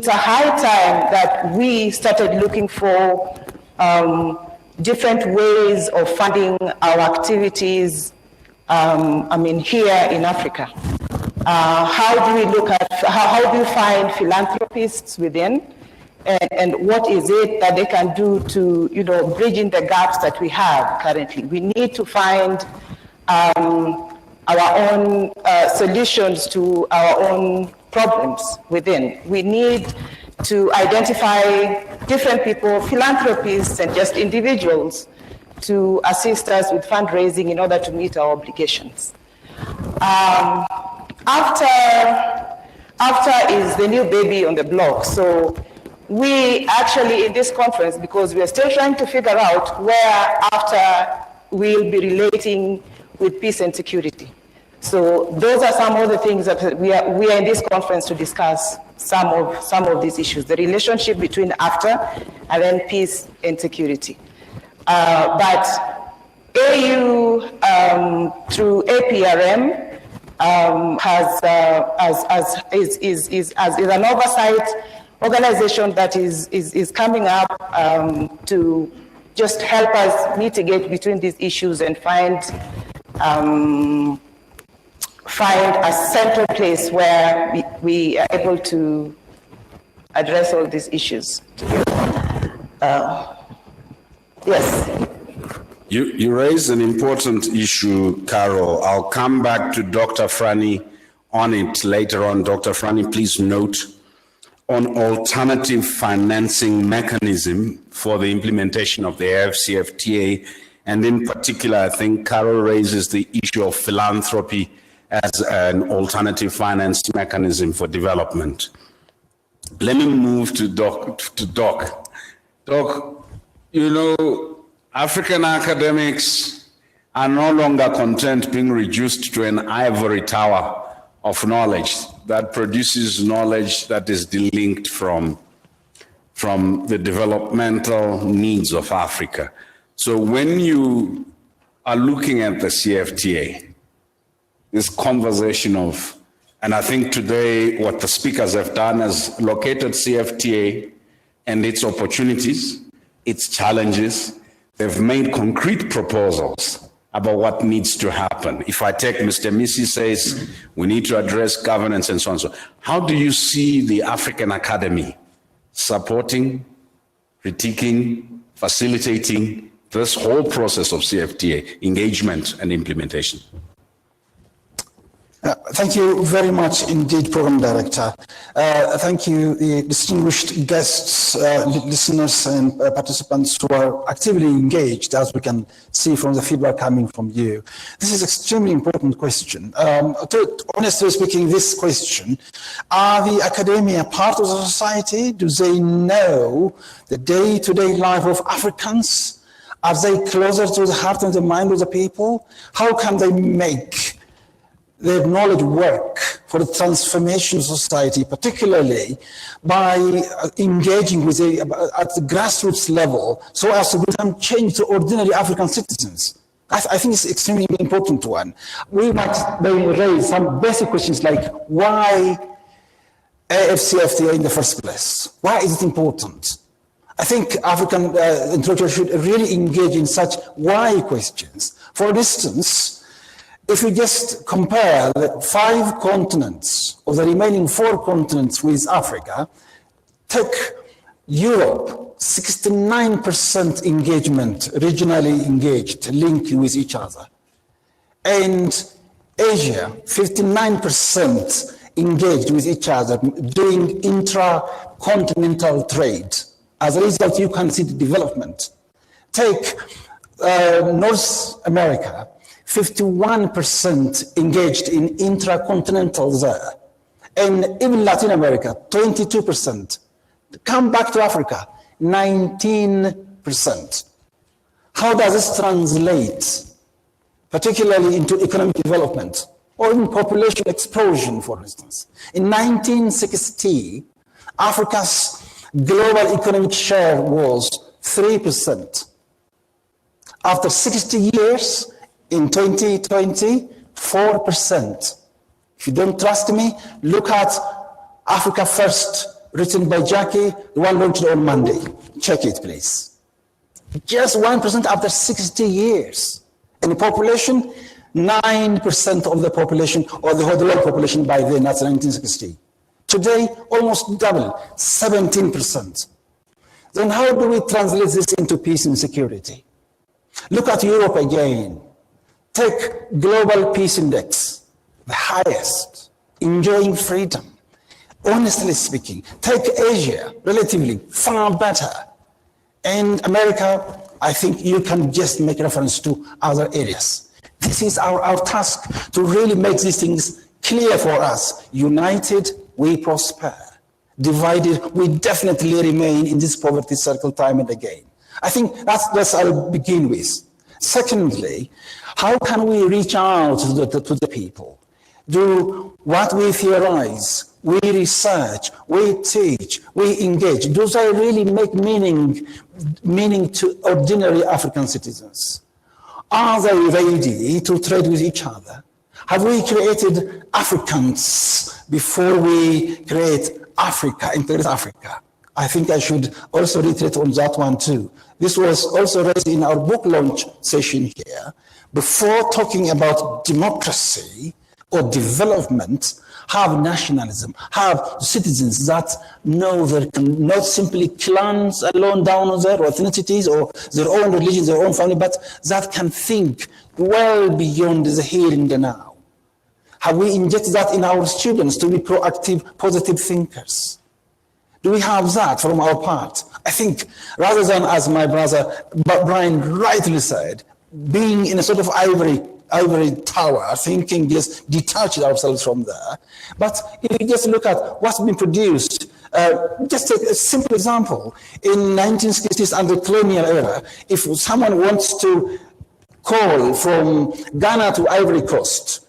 a high time that we started looking for different ways of funding our activities, here in Africa. How do you find philanthropists within? And what is it that they can do to, bridge in the gaps that we have currently? We need to find our own solutions to our own problems within. We need to identify different people, philanthropists and just individuals, to assist us with fundraising in order to meet our obligations. After is the new baby on the block. So we actually, in this conference, because we are still trying to figure out where after we'll be relating with peace and security. So those are some of the things that we are in this conference to discuss some of these issues, the relationship between after and then peace and security. But AU through APRM is an oversight organization that is coming up to just help us mitigate between these issues and find a central place where we are able to address all these issues together. Yes. You raised an important issue, Carol. I'll come back to Dr. Frannie on it later on. Dr. Frannie, please note on alternative financing mechanism for the implementation of the AfCFTA, and in particular, I think Carol raises the issue of philanthropy as an alternative finance mechanism for development. Let me move to Doc. Doc, African academics are no longer content being reduced to an ivory tower of knowledge that produces knowledge that is delinked from the developmental needs of Africa. So when you are looking at the CFTA, this conversation of, and I think today what the speakers have done is located CFTA and its opportunities, its challenges. They've made concrete proposals about what needs to happen. If I take Mr. Demissie says we need to address governance and so on. So how do you see the African Academy supporting, critiquing, facilitating this whole process of CFTA engagement and implementation? Thank you very much indeed, Program Director. Thank you, the distinguished guests, listeners and participants who are actively engaged, as we can see from the feedback coming from you. This is an extremely important question. Honestly speaking, this question, are the academia part of the society? Do they know the day-to-day life of Africans? Are they closer to the heart and the mind of the people? How can they make their knowledge work for the transformation of society, particularly by engaging with at the grassroots level, so as to bring some change to ordinary African citizens? I think it's an extremely important one. We might then raise some basic questions like, why AfCFTA in the first place? Why is it important? I think African intellectuals should really engage in such why questions. For instance, if you just compare the 5 continents or the remaining 4 continents with Africa, take Europe, 69% engagement, regionally engaged, linking with each other. And Asia, 59% engaged with each other, doing intra-continental trade. As a result, you can see the development. Take North America, 51% engaged in intra-continental there. And even Latin America, 22%. Come back to Africa, 19%. How does this translate, particularly into economic development or in population explosion, for instance? In 1960, Africa's global economic share was 3%. After 60 years, in 2020, 4%. If you don't trust me, look at Africa First, written by Jackie, the one launched on Monday. Check it, please. Just 1% after 60 years. And the population, 9% of the population, or the whole world population by then, that's 1960. Today, almost double, 17%. Then how do we translate this into peace and security? Look at Europe again. Take Global Peace Index, the highest, enjoying freedom. Honestly speaking, take Asia, relatively far better. And America, I think you can just make reference to other areas. This is our task, to really make these things clear for us. United, we prosper. Divided, we definitely remain in this poverty circle time and again. I think that's I'll begin with. Secondly, how can we reach out to the people? Do what we theorize, we research, we teach, we engage. Do they really make meaning to ordinary African citizens? Are they ready to trade with each other? Have we created Africans before we create Africa, integrate Africa? I think I should also reiterate on that one too. This was also raised in our book launch session here. Before talking about democracy or development, have nationalism, have citizens that know there can not simply clans alone down on their ethnicities or their own religion, their own family, but that can think well beyond the here and the now. Have we injected that in our students to be proactive, positive thinkers? Do we have that from our part? I think rather than, as my brother Brian rightly said, being in a sort of ivory tower, thinking just detach ourselves from there. But if you just look at what's been produced, just a simple example, in 1960s under colonial era, if someone wants to call from Ghana to Ivory Coast,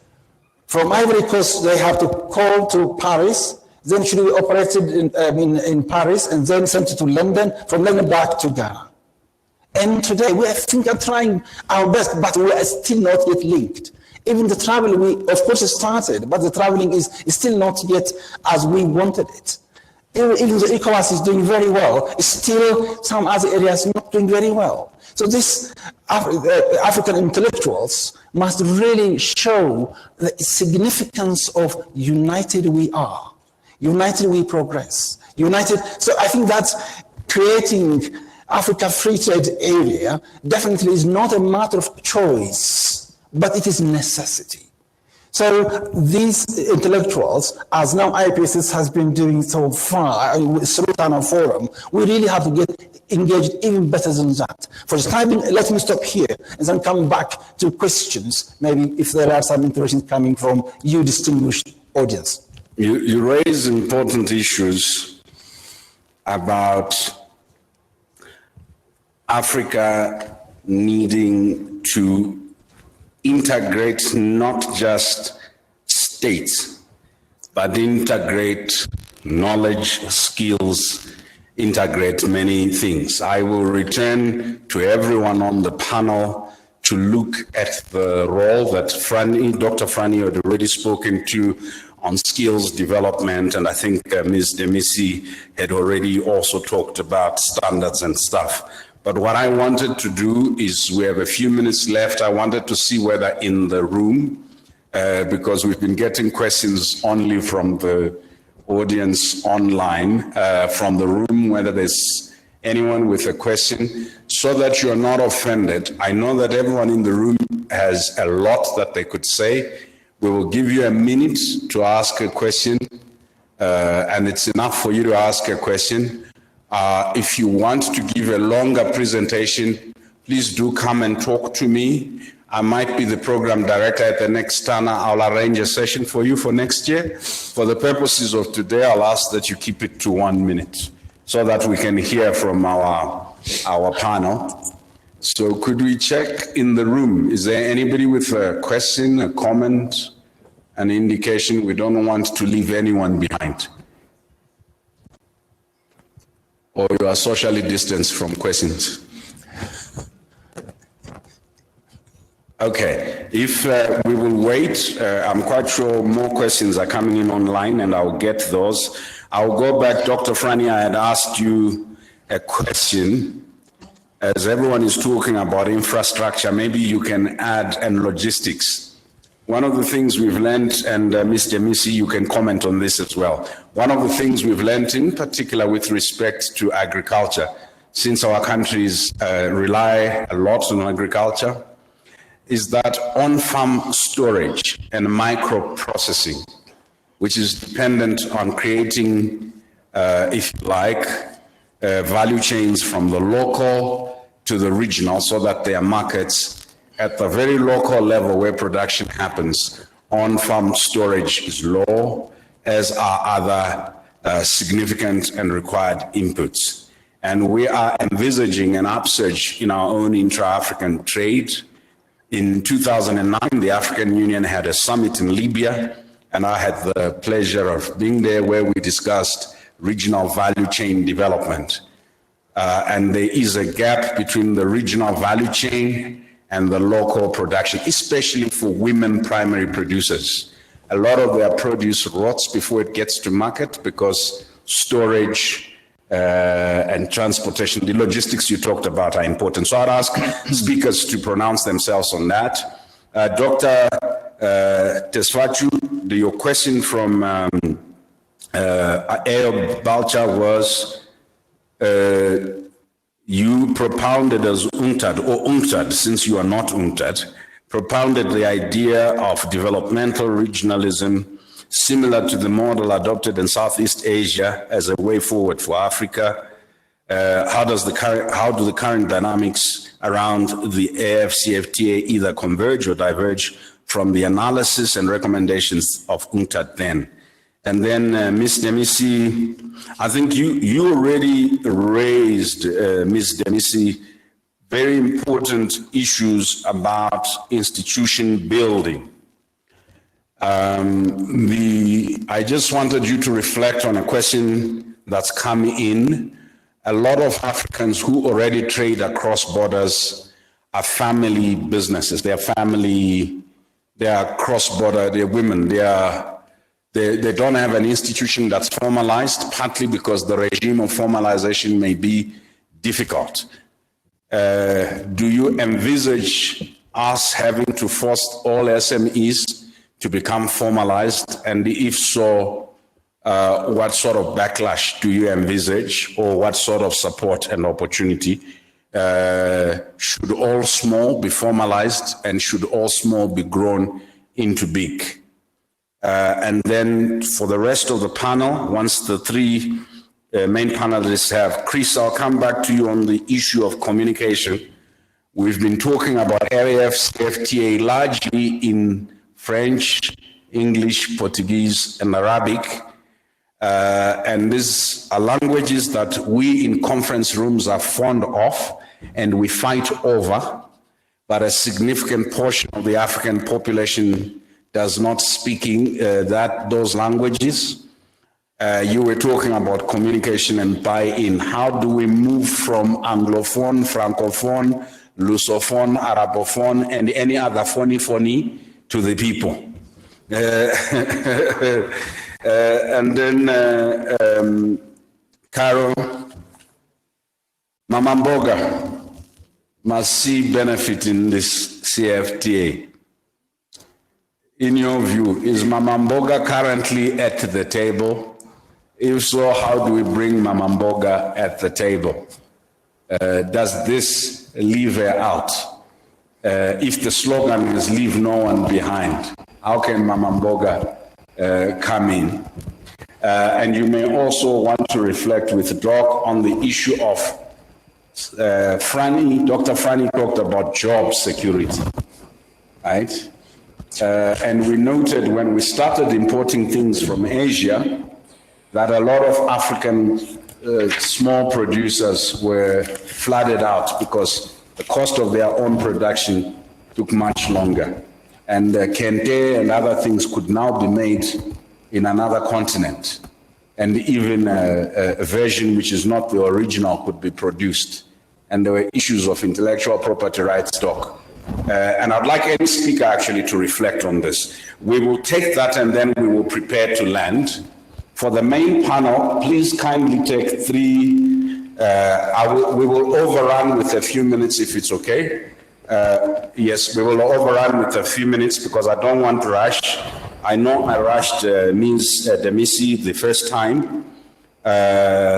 from Ivory Coast they have to call to Paris, then should be operated in Paris and then sent to London, from London back to Ghana. And today we are trying our best, but we are still not yet linked. Even the travel, we of course started, but the traveling is still not yet as we wanted it. Even the ECOWAS is doing very well, still some other areas not doing very well. So this African intellectuals must really show the significance of united we are, united we progress, united. So I think that's creating Africa Free Trade Area definitely is not a matter of choice, but it is necessity. So these intellectuals, as now IPSS has been doing so far through Tana Forum, we really have to get engaged even better than that. For the time being, let me stop here and then come back to questions, maybe if there are some interventions coming from you, distinguished audience. You raise important issues about Africa needing to integrate not just states, but integrate knowledge, skills, integrate many things. I will return to everyone on the panel to look at the role that Dr. Frannie had already spoken to on skills development, and I think Ms. Demissie had already also talked about standards and stuff. But what I wanted to do is, we have a few minutes left, I wanted to see whether in the room because we've been getting questions only from the audience online, from the room, whether there's anyone with a question, so that you're not offended. I know that everyone in the room has a lot that they could say. We will give you a minute to ask a question, and it's enough for you to ask a question. If you want to give a longer presentation, please do come and talk to me. I might be the program director at the next TANA. I'll arrange a session for you for next year. For the purposes of today, I'll ask that you keep it to 1 minute so that we can hear from our panel. So could we check in the room? Is there anybody with a question, a comment, an indication? We don't want to leave anyone behind. Or you are socially distanced from questions? Okay, if we will wait, I'm quite sure more questions are coming in online and I'll get those. I'll go back, Dr. Frannie, I had asked you a question. As everyone is talking about infrastructure, maybe you can add and logistics. One of the things we've learned, and Ms. Demissie, you can comment on this as well. One of the things we've learned in particular with respect to agriculture, since our countries rely a lot on agriculture, is that on-farm storage and micro-processing, which is dependent on creating, if you like, value chains from the local to the regional so that there are markets at the very local level where production happens. On-farm storage is low, as are other significant and required inputs. And we are envisaging an upsurge in our own intra-African trade. In 2009, the African Union had a summit in Libya, and I had the pleasure of being there where we discussed regional value chain development. And there is a gap between the regional value chain and the local production, especially for women primary producers. A lot of their produce rots before it gets to market because storage and transportation, the logistics you talked about are important. So I'd ask speakers to pronounce themselves on that. Dr. Tesfachu, your question from Ayo Balcha was, you propounded as UNCTAD, or UNCTAD, since you are not UNCTAD, propounded the idea of developmental regionalism similar to the model adopted in Southeast Asia as a way forward for Africa. How do the current dynamics around the AfCFTA either converge or diverge from the analysis and recommendations of UNCTAD then? And then Ms. Demissie, I think you already raised, Ms. Demissie, very important issues about institution building. I just wanted you to reflect on a question that's come in. A lot of Africans who already trade across borders are family businesses. They are cross-border, they're women, they don't have an institution that's formalized, partly because the regime of formalization may be difficult. Do you envisage us having to force all SMEs to become formalized? And if so, what sort of backlash do you envisage, or what sort of support and opportunity? Should all small be formalized, and should all small be grown into big? And then for the rest of the panel, once the three main panelists have, Chris, I'll come back to you on the issue of communication. We've been talking about AfCFTA largely in French, English, Portuguese, and Arabic. And these are languages that we in conference rooms are fond of and we fight over, but a significant portion of the African population does not speak those languages. You were talking about communication and buy-in. How do we move from Anglophone, Francophone, Lusophone, Arabophone, and any other phony to the people? And then Carol, Mama Mboga must see benefit in this CFTA. in your view, is Mama Mboga currently at the table? If so, how do we bring Mama Mboga at the table? Does this leave her out? If the slogan is leave no one behind, how can Mama Mboga come in? And you may also want to reflect with Doc on the issue of Frannie. Dr. Frannie talked about job security, right? And we noted when we started importing things from Asia that a lot of African small producers were flooded out because the cost of their own production took much longer. And kente and other things could now be made in another continent. And even a version which is not the original could be produced. And there were issues of intellectual property rights, Doc. And I'd like any speaker actually to reflect on this. We will take that and then we will prepare to land. For the main panel, please kindly take 3. We will overrun with a few minutes if it's okay. Yes, we will overrun with a few minutes because I don't want to rush. I know I rushed Ms. Demissie the first time.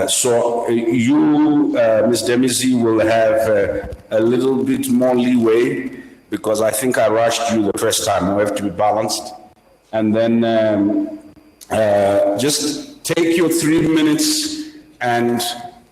So you, Ms. Demissie, will have a little bit more leeway because I think I rushed you the first time. We have to be balanced. And then just take your 3 minutes and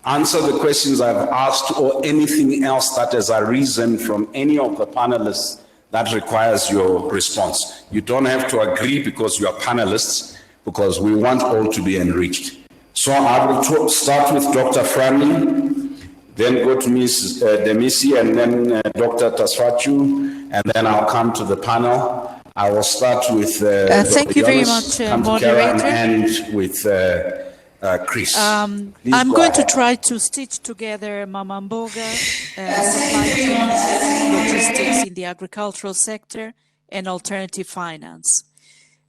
answer the questions I've asked or anything else that has arisen from any of the panelists that requires your response. You don't have to agree because you are panelists, because we want all to be enriched. So I will start with Dr. Frannie, then go to Ms. Demissie, and then Dr. Tasfachu, and then I'll come to the panel. I will start with thank you very much, moderator. And with Chris. I'm going to try to stitch together Mama Mboga, supply chain, logistics in the agricultural sector, and alternative finance.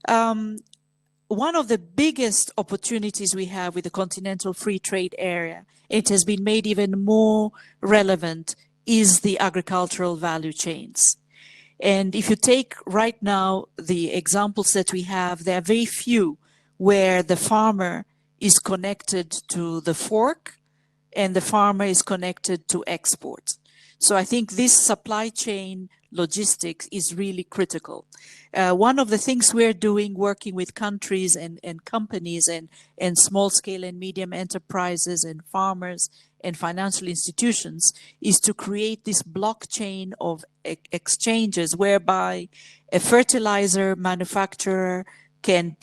One of the biggest opportunities we have with the Continental Free Trade Area, it has been made even more relevant, is the agricultural value chains. And if you take right now the examples that we have, there are very few where the farmer is connected to the fork and the farmer is connected to export. So I think this supply chain logistics is really critical. One of the things we're doing, working with countries and companies and small scale and medium enterprises and farmers and financial institutions, is to create this blockchain of exchanges whereby a fertilizer manufacturer can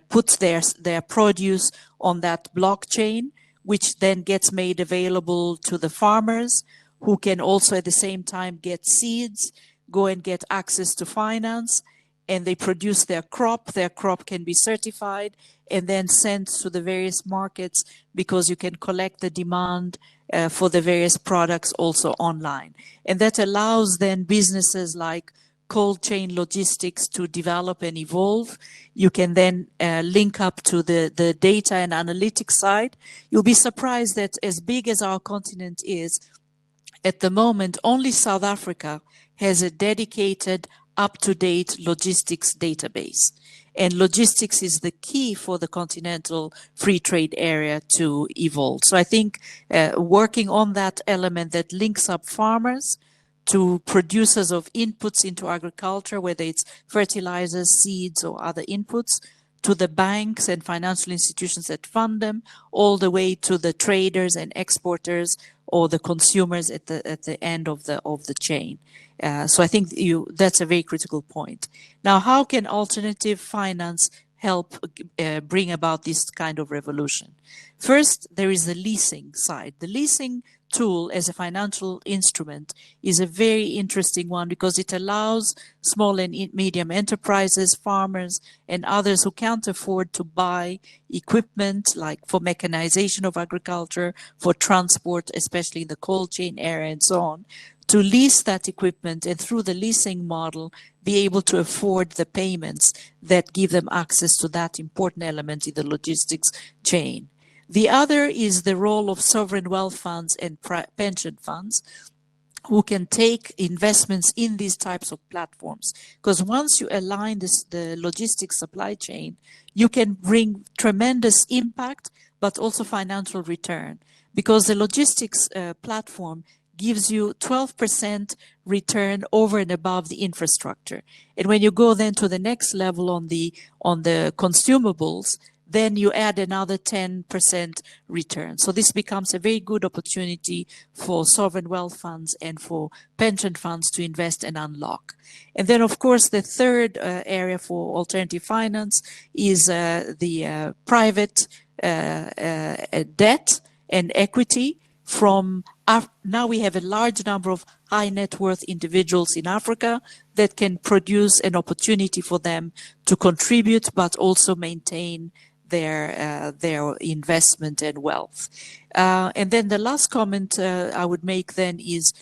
put their produce on that blockchain, which then gets made available to the farmers, who can also at the same time get seeds, go and get access to finance, and they produce their crop can be certified and then sent to the various markets, because you can collect the demand for the various products also online. And that allows then businesses like cold chain logistics to develop and evolve. You can then link up to the data and analytics side. You'll be surprised that as big as our continent is, at the moment, only South Africa has a dedicated, up-to-date logistics database. And logistics is the key for the Continental Free Trade Area to evolve. So I think working on that element that links up farmers to producers of inputs into agriculture, whether it's fertilizers, seeds, or other inputs, to the banks and financial institutions that fund them, all the way to the traders and exporters or the consumers at the end of the chain. So I think that's a very critical point. Now, how can alternative finance help bring about this kind of revolution? First, there is the leasing side. The leasing tool as a financial instrument is a very interesting one, because it allows small and medium enterprises, farmers, and others who can't afford to buy equipment, like for mechanization of agriculture, for transport, especially in the cold chain area and so on, to lease that equipment, and through the leasing model, be able to afford the payments that give them access to that important element in the logistics chain. The other is the role of sovereign wealth funds and pension funds, who can take investments in these types of platforms. Because once you align the logistics supply chain, you can bring tremendous impact, but also financial return. Because the logistics platform gives you 12% return over and above the infrastructure. And when you go then to the next level on the consumables, then you add another 10% return. So this becomes a very good opportunity for sovereign wealth funds and for pension funds to invest and unlock. And then, of course, the third area for alternative finance is the private debt and equity from now we have a large number of high net worth individuals in Africa that can produce an opportunity for them to contribute, but also maintain their investment and wealth. And then the last comment I would make then is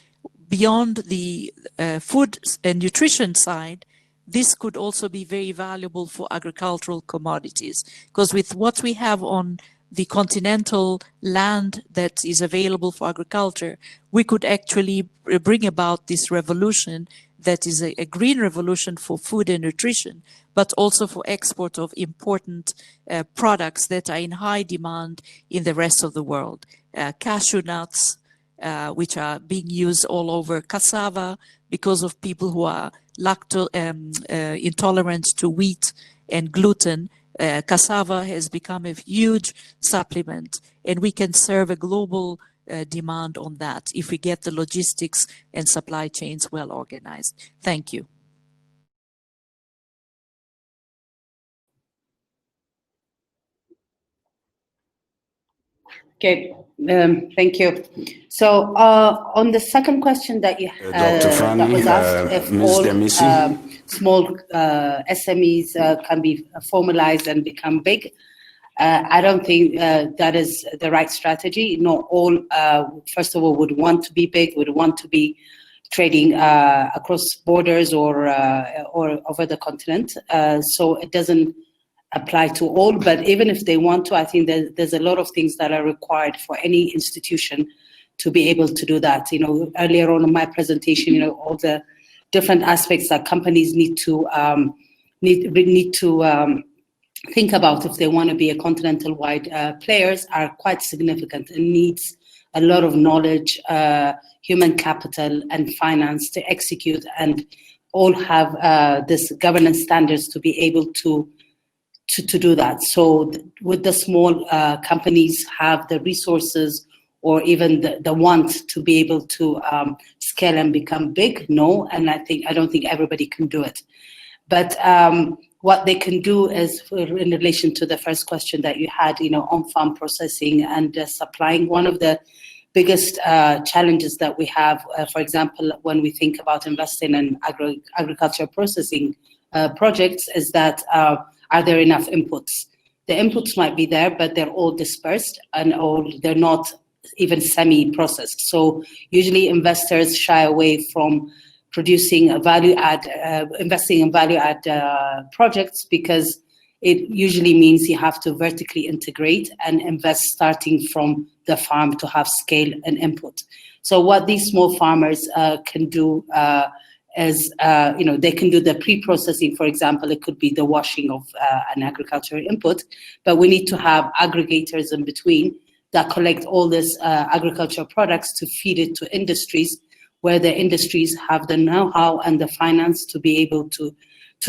beyond the food and nutrition side, this could also be very valuable for agricultural commodities, because with what we have on the continental land that is available for agriculture, we could actually bring about this revolution that is a green revolution for food and nutrition, but also for export of important products that are in high demand in the rest of the world. Cashew nuts, which are being used all over, cassava, because of people who are intolerant to wheat and gluten. Cassava has become a huge supplement, and we can serve a global demand on that if we get the logistics and supply chains well organized. Thank you. Okay, thank you. So on the second question that you Dr. Frannie, that was asked, if Ms. all Demissie. small SMEs can be formalized and become big, I don't think that is the right strategy. Not all, first of all, would want to be big, would want to be trading across borders or over the continent. So it doesn't apply to all, but even if they want to, I think there's a lot of things that are required for any institution to be able to do that. You know, earlier on in my presentation, you know, all the different aspects that companies need to think about if they want to be a continental-wide players are quite significant and needs a lot of knowledge, human capital, and finance to execute, and all have this governance standards to be able to do that. So would the small companies have the resources or even the want to be able to scale and become big? No, and I don't think everybody can do it. But what they can do is, in relation to the first question that you had, you know, on-farm processing and supplying, one of the biggest challenges that we have, for example, when we think about investing in agricultural processing projects, is that are there enough inputs? The inputs might be there, but they're all dispersed and they're not even semi-processed. So usually investors shy away from producing a investing in value-add projects, because it usually means you have to vertically integrate and invest starting from the farm to have scale and input. So what these small farmers can do is, you know, they can do the pre-processing. For example, it could be the washing of an agricultural input, but we need to have aggregators in between that collect all this agricultural products to feed it to industries, where the industries have the know-how and the finance to be able to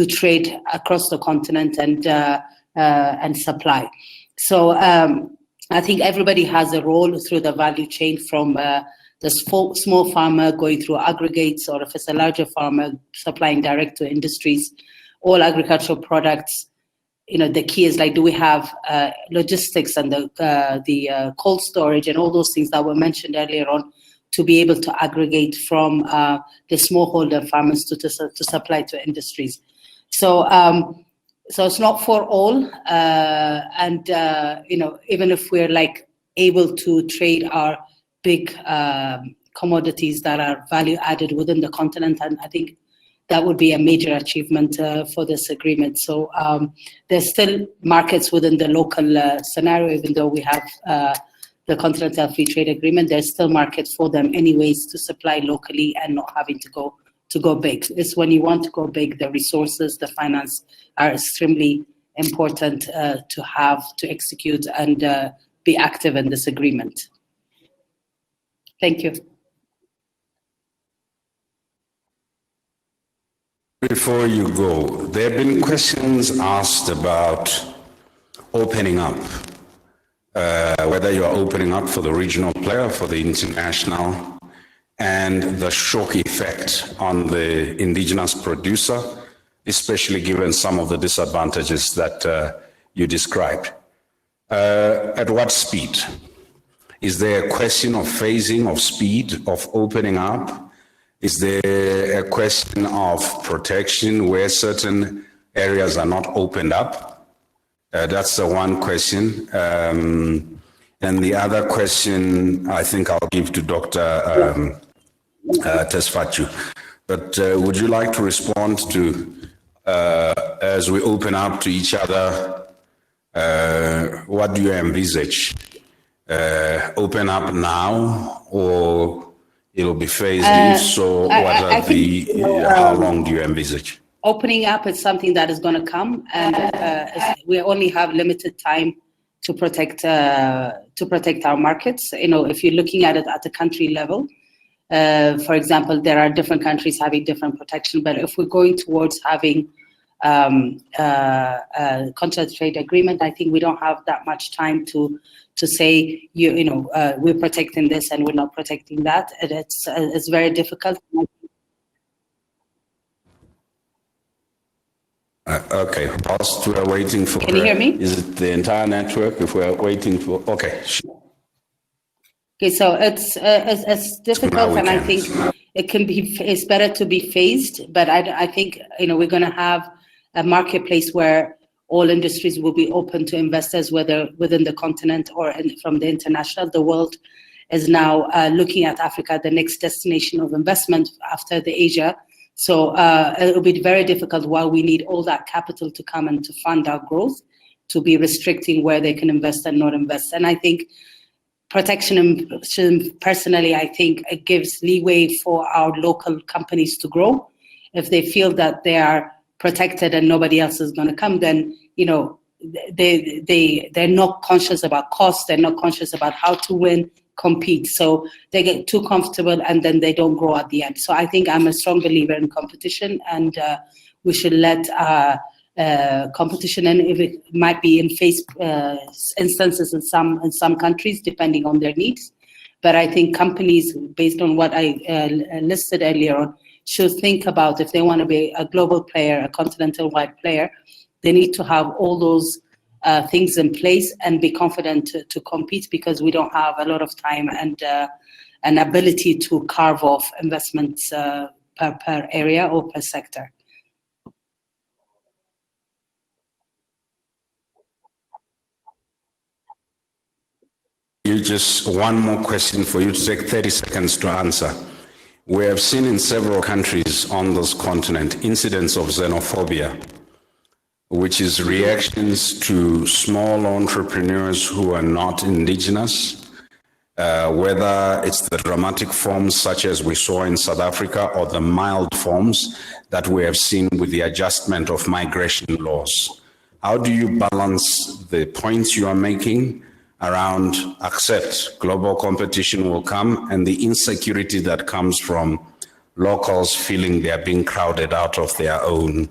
trade across the continent and supply. So I think everybody has a role through the value chain, from the small farmer going through aggregates, or if it's a larger farmer supplying direct to industries, all agricultural products. You know, the key is, like, do we have logistics and the cold storage and all those things that were mentioned earlier on, to be able to aggregate from the smallholder farmers to supply to industries. So so it's not for all, and you know, even if we're like able to trade our big commodities that are value added within the continent, and I think that would be a major achievement for this agreement. So there's still markets within the local scenario, even though we have the Continental Free Trade Agreement, there's still market for them anyways to supply locally and not having to go big. It's when you want to go big, the resources, the finance are extremely important to have, to execute and be active in this agreement. Thank you. Before you go, there have been questions asked about opening up, whether you're opening up for the regional player, for the international, and the shock effect on the indigenous producer, especially given some of the disadvantages that you described. At what speed? Is there a question of phasing, of speed, of opening up? Is there a question of protection where certain areas are not opened up? That's the one question. And the other question, I think I'll give to Dr. Tesfaciu. But would you like to respond to, as we open up to each other, what do you envisage? Open up now, or it'll be phased? If so, how long do you envisage? Opening up is something that is going to come, and we only have limited time to protect our markets. You know, if you're looking at it at the country level, for example, there are different countries having different protection. But if we're going towards having a Continental Trade Agreement, I think we don't have that much time to say we're protecting this and we're not protecting that. And it's very difficult. Okay, whilst we're waiting for... Can you hear me? Is it the entire network if we're waiting for... Okay. Okay, so it's difficult, and I think it's better to be phased, but I think, we're going to have a marketplace where all industries will be open to investors, whether within the continent or from the international. The world is now looking at Africa, the next destination of investment after the Asia. So it will be very difficult while we need all that capital to come and to fund our growth, to be restricting where they can invest and not invest. And I think protection, personally, I think it gives leeway for our local companies to grow. If they feel that they are protected and nobody else is going to come, then, they're not conscious about cost. They're not conscious about how to win, compete. So they get too comfortable and then they don't grow at the end. So I think I'm a strong believer in competition, and we should let competition, and if it might be in phase instances in some countries, depending on their needs. But I think companies, based on what I listed earlier on, should think about if they want to be a global player, a continental-wide player, they need to have all those things in place and be confident to compete, because we don't have a lot of time and an ability to carve off investments per area or per sector. Just one more question for you to take 30 seconds to answer. We have seen in several countries on this continent incidents of xenophobia, which is reactions to small entrepreneurs who are not indigenous, whether it's the dramatic forms such as we saw in South Africa, or the mild forms that we have seen with the adjustment of migration laws. How do you balance the points you are making around accept global competition will come and the insecurity that comes from locals feeling they are being crowded out of their own?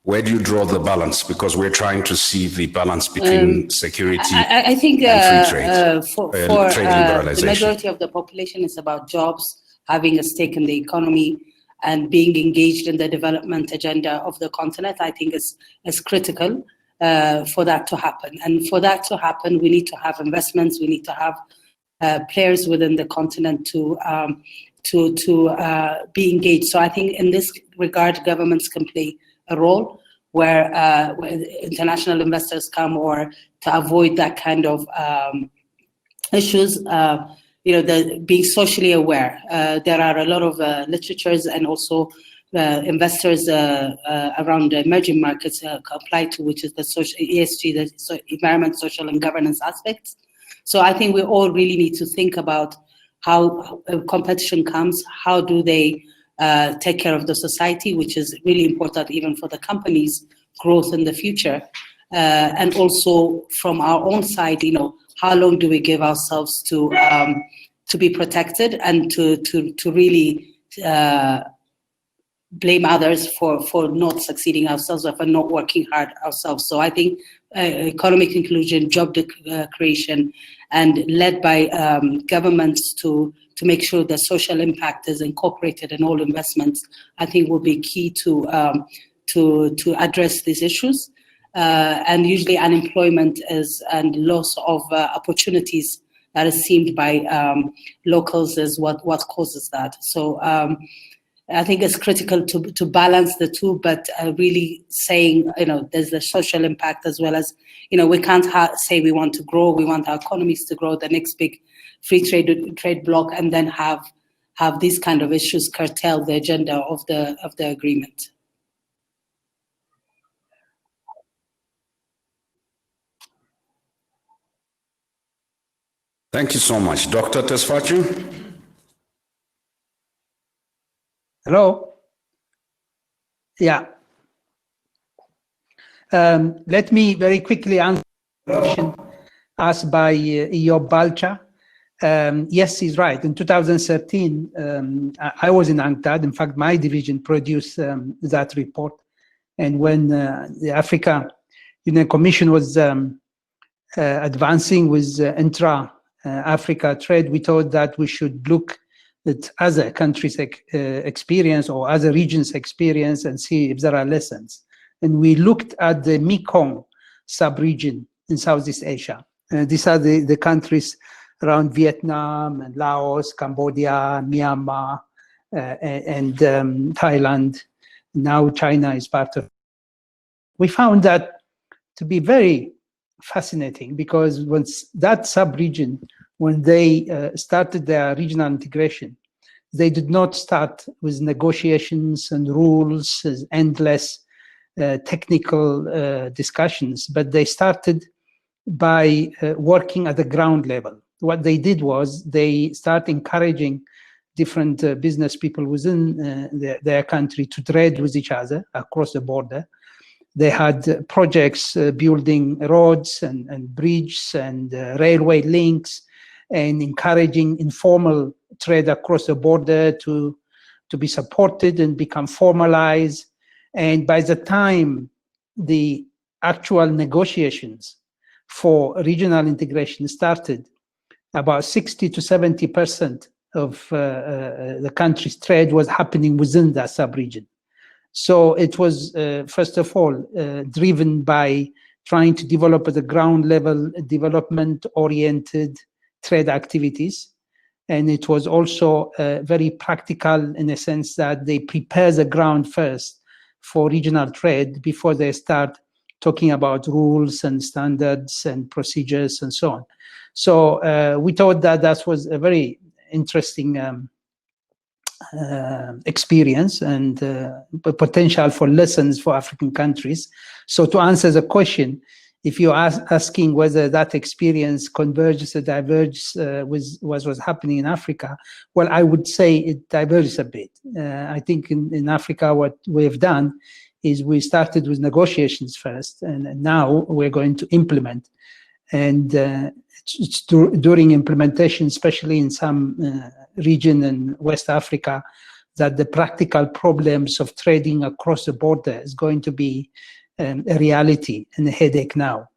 Where do you draw the balance? Because we're trying to see the balance between security I think, and free trade, for trade liberalization. The majority of the population is about jobs, having a stake in the economy, and being engaged in the development agenda of the continent. I think is critical for that to happen. And for that to happen, we need to have investments. We need to have players within the continent to be engaged. So I think in this regard, governments can play a role where international investors come, or to avoid that kind of issues, being socially aware. There are a lot of literatures and also investors around the emerging markets apply to, which is the social ESG, the environment, social and governance aspects. So I think we all really need to think about how competition comes, how do they take care of the society, which is really important even for the companies' growth in the future. And also from our own side, how long do we give ourselves to be protected and to really blame others for not succeeding ourselves or for not working hard ourselves. So I think economic inclusion, job creation, and led by governments to make sure that social impact is incorporated in all investments, I think will be key to address these issues. And usually unemployment and loss of opportunities that is seen by locals is what causes that. So I think it's critical to balance the two, but really saying, there's the social impact as well as, we can't say we want to grow, we want our economies to grow, the next big free trade bloc, and then have these kind of issues curtail the agenda of the agreement. Thank you so much. Dr. Tesfaciu? Hello? Yeah. Let me very quickly answer the question asked by Eyob Balcha. Yes, he's right. In 2013, I was in UNCTAD. In fact, my division produced that report. And when the Africa Union Commission was advancing with intra-Africa trade, we thought that we should look at other countries' experience or other regions' experience and see if there are lessons. And we looked at the Mekong sub-region in Southeast Asia. These are the countries around Vietnam and Laos, Cambodia, Myanmar, and Thailand. Now China is part of it. We found that to be very fascinating, because once that sub-region, when they started their regional integration, they did not start with negotiations and rules, endless technical discussions, but they started by working at the ground level. What they did was they start encouraging different business people within their country to trade with each other across the border. They had projects building roads and bridges and railway links, and encouraging informal trade across the border to be supported and become formalized. And by the time the actual negotiations for regional integration started, about 60 to 70% of the country's trade was happening within that sub-region. So it was, first of all, driven by trying to develop at the ground level development-oriented trade activities. And it was also very practical in a sense that they prepare the ground first for regional trade before they start talking about rules and standards and procedures and so on. So we thought that that was a very interesting experience and potential for lessons for African countries. So to answer the question, if you're asking whether that experience converges or diverges with what was happening in Africa, well, I would say it diverges a bit. I think in Africa, what we've done is we started with negotiations first, and now we're going to implement. And it's during implementation, especially in some region in West Africa, that the practical problems of trading across the border is going to be a reality and a headache now,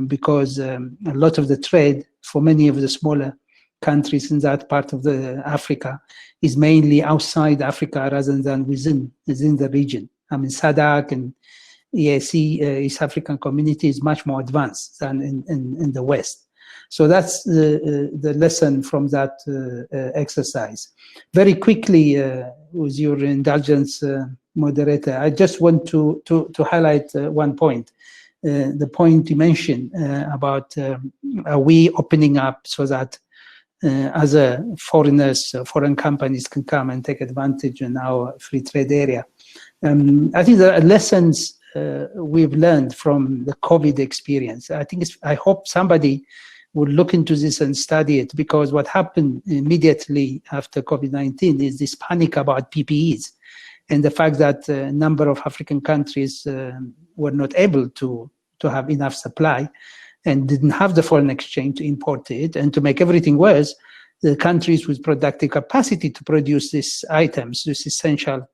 because a lot of the trade for many of the smaller countries in that part of Africa is mainly outside Africa rather than within the region. I mean, SADC and EAC, East African Community, is much more advanced than in the West. So that's the lesson from that exercise. Very quickly, with your indulgence, moderator, I just want to highlight one point. The point you mentioned about are we opening up so that other foreigners, foreign companies can come and take advantage in our free trade area. I think the lessons we've learned from the COVID experience, I hope somebody would look into this and study it, because what happened immediately after COVID-19 is this panic about PPEs, and the fact that a number of African countries were not able to have enough supply and didn't have the foreign exchange to import it. And to make everything worse, the countries with productive capacity to produce these items, these essential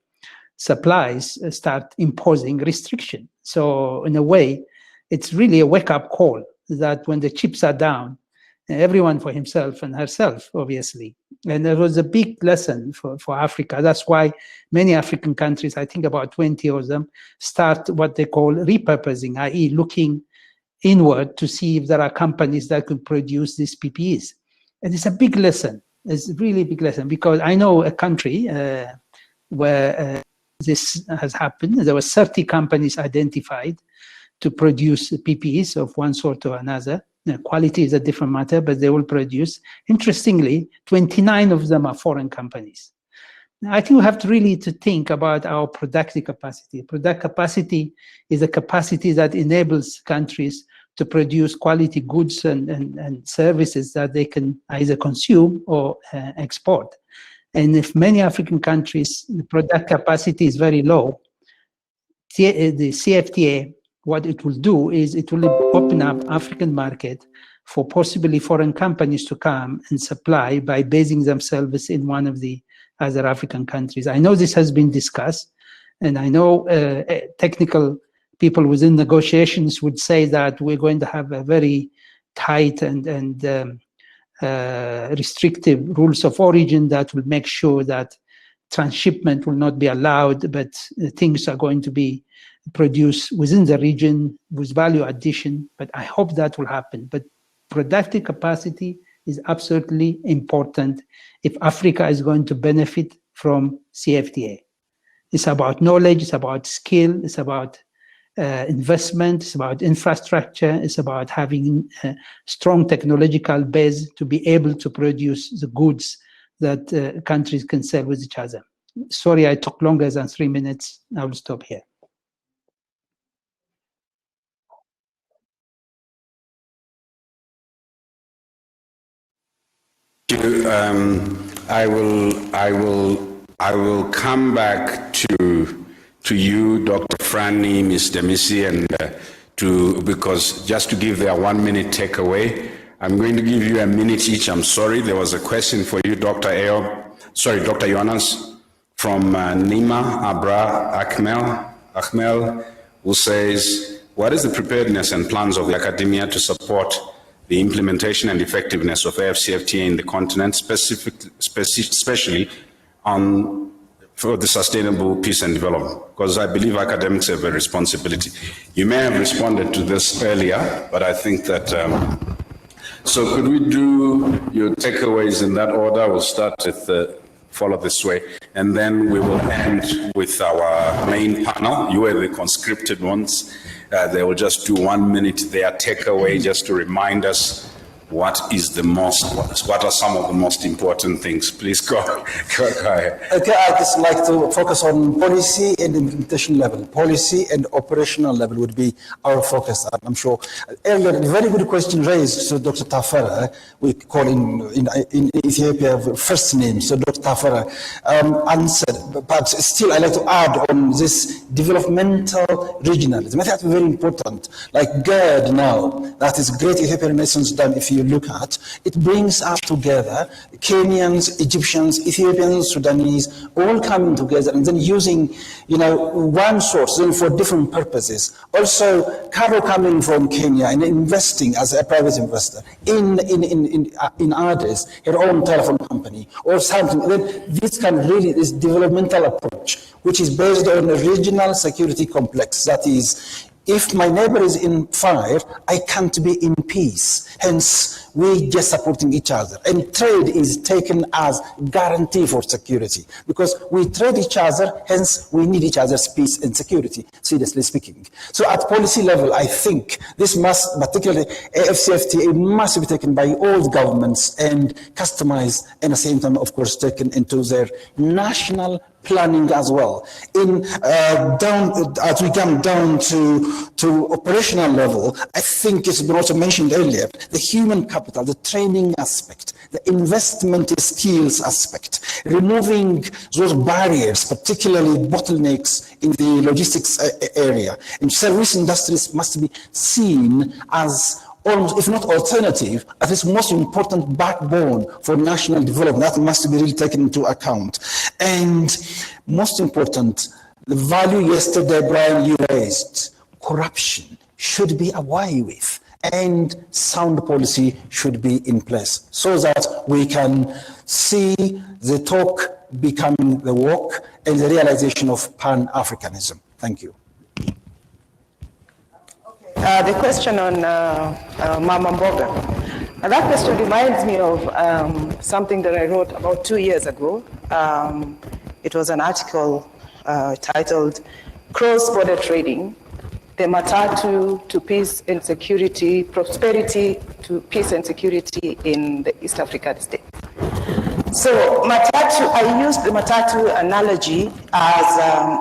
supplies, start imposing restriction. So in a way, it's really a wake-up call that when the chips are down, everyone for himself and herself, obviously. And there was a big lesson for Africa. That's why many African countries, I think about 20 of them, start what they call repurposing, i.e. looking inward to see if there are companies that could produce these PPEs. And it's a big lesson. It's a really big lesson, because I know a country where this has happened. There were 30 companies identified to produce PPEs of one sort or another. Quality is a different matter, but they will produce. Interestingly, 29 of them are foreign companies. Now, I think we have to really think about our productive capacity. Product capacity is a capacity that enables countries to produce quality goods and services that they can either consume or export. And if many African countries, the product capacity is very low, the CFTA, what it will do is it will open up African market for possibly foreign companies to come and supply by basing themselves in one of the other African countries. I know this has been discussed, and I know technical people within negotiations would say that we're going to have a very tight and restrictive rules of origin that will make sure that transshipment will not be allowed, but things are going to be produced within the region with value addition. But I hope that will happen. But productive capacity is absolutely important if Africa is going to benefit from CFTA. It's about knowledge, it's about skill, it's about investment, it's about infrastructure, it's about having a strong technological base to be able to produce the goods that countries can sell with each other. Sorry, I took longer than 3 minutes. I will stop here. I will come back to you, Dr. Frannie, Ms. Demissie, and because just to give their 1 minute takeaway, I'm going to give you a minute each. I'm sorry, there was a question for you, Dr. Dr. Jonas from Nima Abra Akmel, who says, what is the preparedness and plans of the academia to support the implementation and effectiveness of AfCFTA in the continent, especially for the sustainable peace and development? Because I believe academics have a responsibility. You may have responded to this earlier, but I think that, so could we do your takeaways in that order? We'll start with follow this way, and then we will end with our main panel. You are the conscripted ones. They will just do 1 minute their takeaway just to remind us what are some of the most important things. Please go ahead. Okay, I'd just like to focus on policy and implementation level. Policy and operational level would be our focus, I'm sure. Earlier, a very good question raised to Dr. Tafara. We call in Ethiopia first name, so Dr. Tafara answered. But still, I'd like to add on this developmental regionalism. I think that's very important. Like GERD now, that is Great Ethiopian Renaissance Dam, if you look at, it brings us together Kenyans, Egyptians, Ethiopians, Sudanese, all coming together and then using, one source then for different purposes. Also, cargo coming from Kenya and investing as a private investor in others, her own telephone company or something. Then this this developmental approach, which is based on a regional security complex. That is, if my neighbor is in fire, I can't be in peace. Hence, we just supporting each other. And trade is taken as guarantee for security because we trade each other, hence we need each other's peace and security, seriously speaking. So at policy level, I think this must, particularly AfCFTA, must be taken by all governments and customized, and at the same time, of course, taken into their national planning as well. As we come down to operational level, I think it's been also mentioned earlier, the human capital, the training aspect, the investment skills aspect, removing those barriers, particularly bottlenecks in the logistics area. And service industries must be seen as almost, if not alternative, at least most important backbone for national development. That must be really taken into account. And most important, the value yesterday, Brian, you raised, corruption should be away with, and sound policy should be in place so that we can see the talk becoming the walk and the realization of Pan-Africanism. Thank you. The question on Mama Mboga. That question reminds me of something that I wrote about 2 years ago. It was an article titled Cross-Border Trading, the Matatu to Peace and Security, Prosperity to Peace and Security in the East African States. So Matatu, I used the Matatu analogy as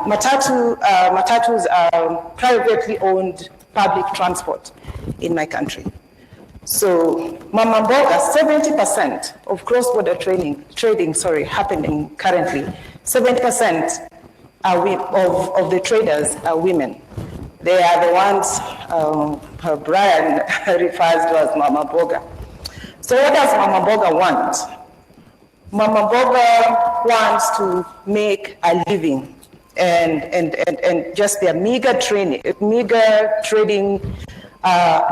Matatus are privately owned public transport in my country. So Mama Mboga, 70% of cross-border trading happening currently, 70% of the traders are women. They are the ones Brian refers to as Mama Mboga. So what does Mama Mboga want? Mama Mboga wants to make a living and just their meager trading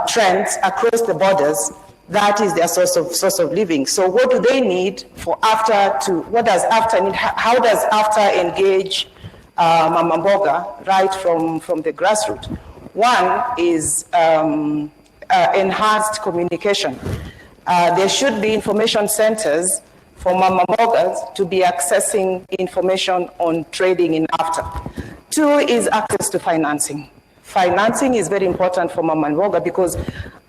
trends across the borders. That is their source of living. So what do they need for AfTA to, what does AfTA need? How does AfTA engage Mama Mboga right from the grassroots? One is enhanced communication. There should be information centers for Mama Mbogas to be accessing information on trading in AfTA. Two is access to financing. Financing is very important for Mama Mboga because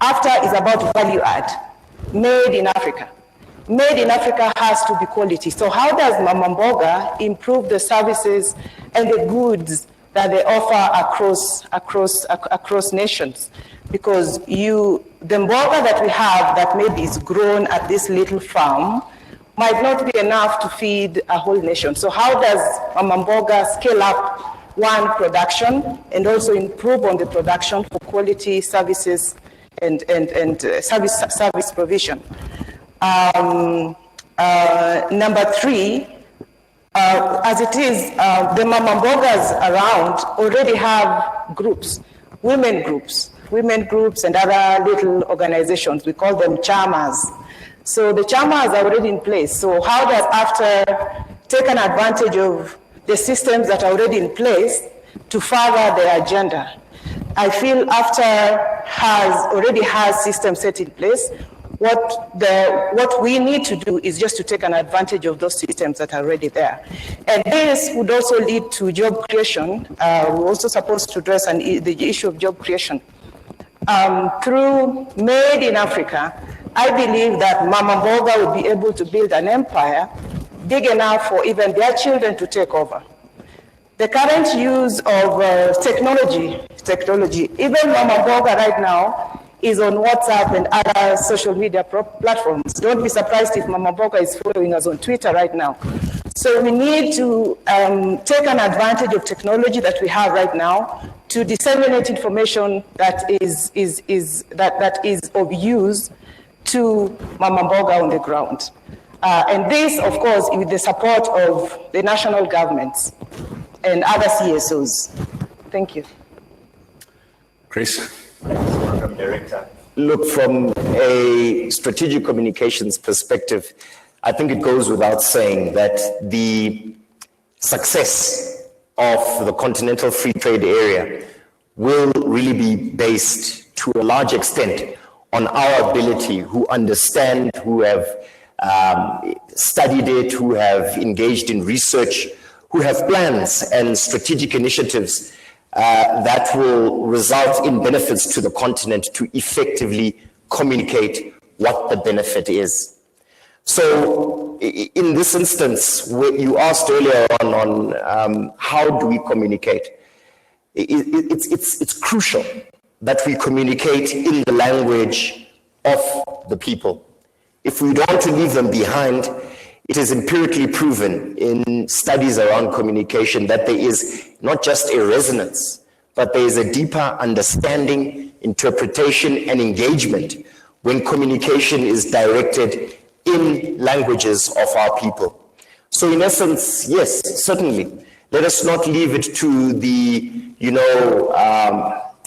AfTA is about value add, made in Africa. Made in Africa has to be quality. So how does Mama Mboga improve the services and the goods that they offer across nations? Because the Mboga that we have that maybe is grown at this little farm might not be enough to feed a whole nation. So how does Mama Mboga scale up one production and also improve on the production for quality services and service provision? Number three, as it is, the Mama Mbogas around already have groups, women groups and other little organizations. We call them chamas. So the chamas are already in place. So how does AfTA take an advantage of the systems that are already in place to further their agenda? I feel AfTA already has systems set in place. What we need to do is just to take an advantage of those systems that are already there. And this would also lead to job creation. We're also supposed to address the issue of job creation. Through Made in Africa, I believe that Mama Mboga will be able to build an empire big enough for even their children to take over. The current use of technology, even Mama Mboga right now is on WhatsApp and other social media platforms. Don't be surprised if Mama Mboga is following us on Twitter right now. So we need to take an advantage of technology that we have right now to disseminate information that is of use to Mama Mboga on the ground. And this, of course, with the support of the national governments and other CSOs. Thank you. Chris? Program Director. Look, from a strategic communications perspective, I think it goes without saying that the success of the Continental Free Trade Area will really be based to a large extent on our ability, who understand, who have studied it, who have engaged in research, who have plans and strategic initiatives that will result in benefits to the continent to effectively communicate what the benefit is. So in this instance, you asked earlier on how do we communicate? It's crucial that we communicate in the language of the people. If we don't want to leave them behind, it is empirically proven in studies around communication that there is not just a resonance, but there is a deeper understanding, interpretation, and engagement when communication is directed in languages of our people. So in essence, yes, certainly, let us not leave it to the,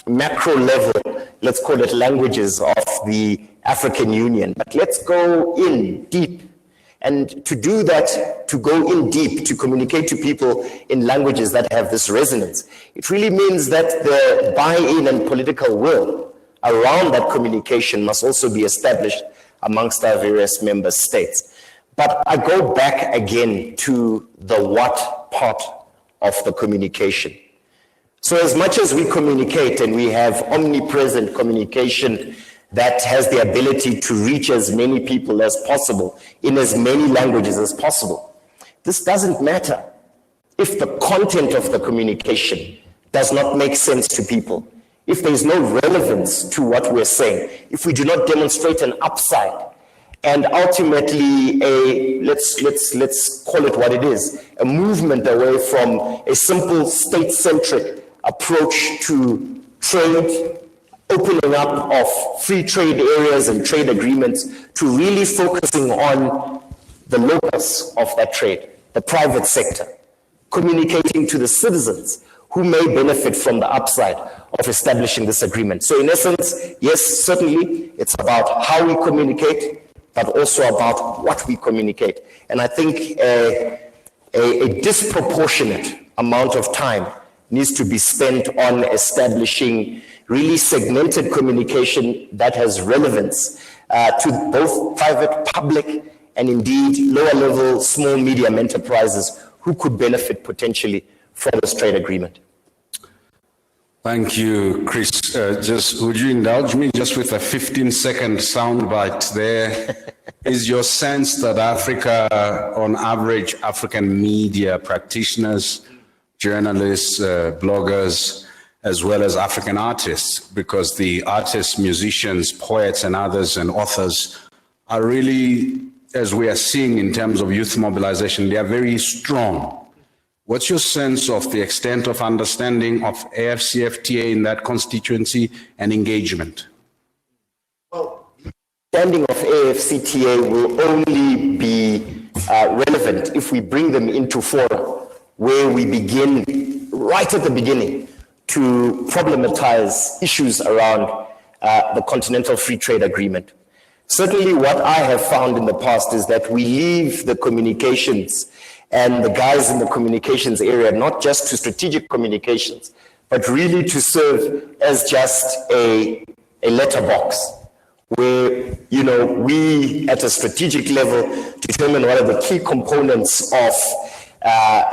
macro level, let's call it languages of the African Union, but let's go in deep. And to do that, to go in deep, to communicate to people in languages that have this resonance, it really means that the buy-in and political will around that communication must also be established amongst our various member states. But I go back again to the what part of the communication. So as much as we communicate and we have omnipresent communication that has the ability to reach as many people as possible in as many languages as possible, this doesn't matter if the content of the communication does not make sense to people, if there is no relevance to what we're saying, if we do not demonstrate an upside, and ultimately let's call it what it is, a movement away from a simple state-centric approach to trade, opening up of free trade areas and trade agreements to really focusing on the locus of that trade, the private sector, communicating to the citizens who may benefit from the upside of establishing this agreement. So in essence, yes, certainly it's about how we communicate, but also about what we communicate. And I think a disproportionate amount of time needs to be spent on establishing really segmented communication that has relevance to both private, public, and indeed lower level small medium enterprises who could benefit potentially from this trade agreement. Thank you, Chris. Just would you indulge me just with a 15-second soundbite there? Is your sense that Africa, on average, African media practitioners, journalists, bloggers, as well as African artists, because the artists, musicians, poets, and others, and authors are really, as we are seeing in terms of youth mobilization, they are very strong. What's your sense of the extent of understanding of AfCFTA in that constituency and engagement? Well, the understanding of AfCFTA will only be relevant if we bring them into fora where we begin right at the beginning to problematize issues around the Continental Free Trade Agreement. Certainly what I have found in the past is that we leave the communications and the guys in the communications area, not just to strategic communications, but really to serve as just a letterbox where, we at a strategic level determine what are the key components of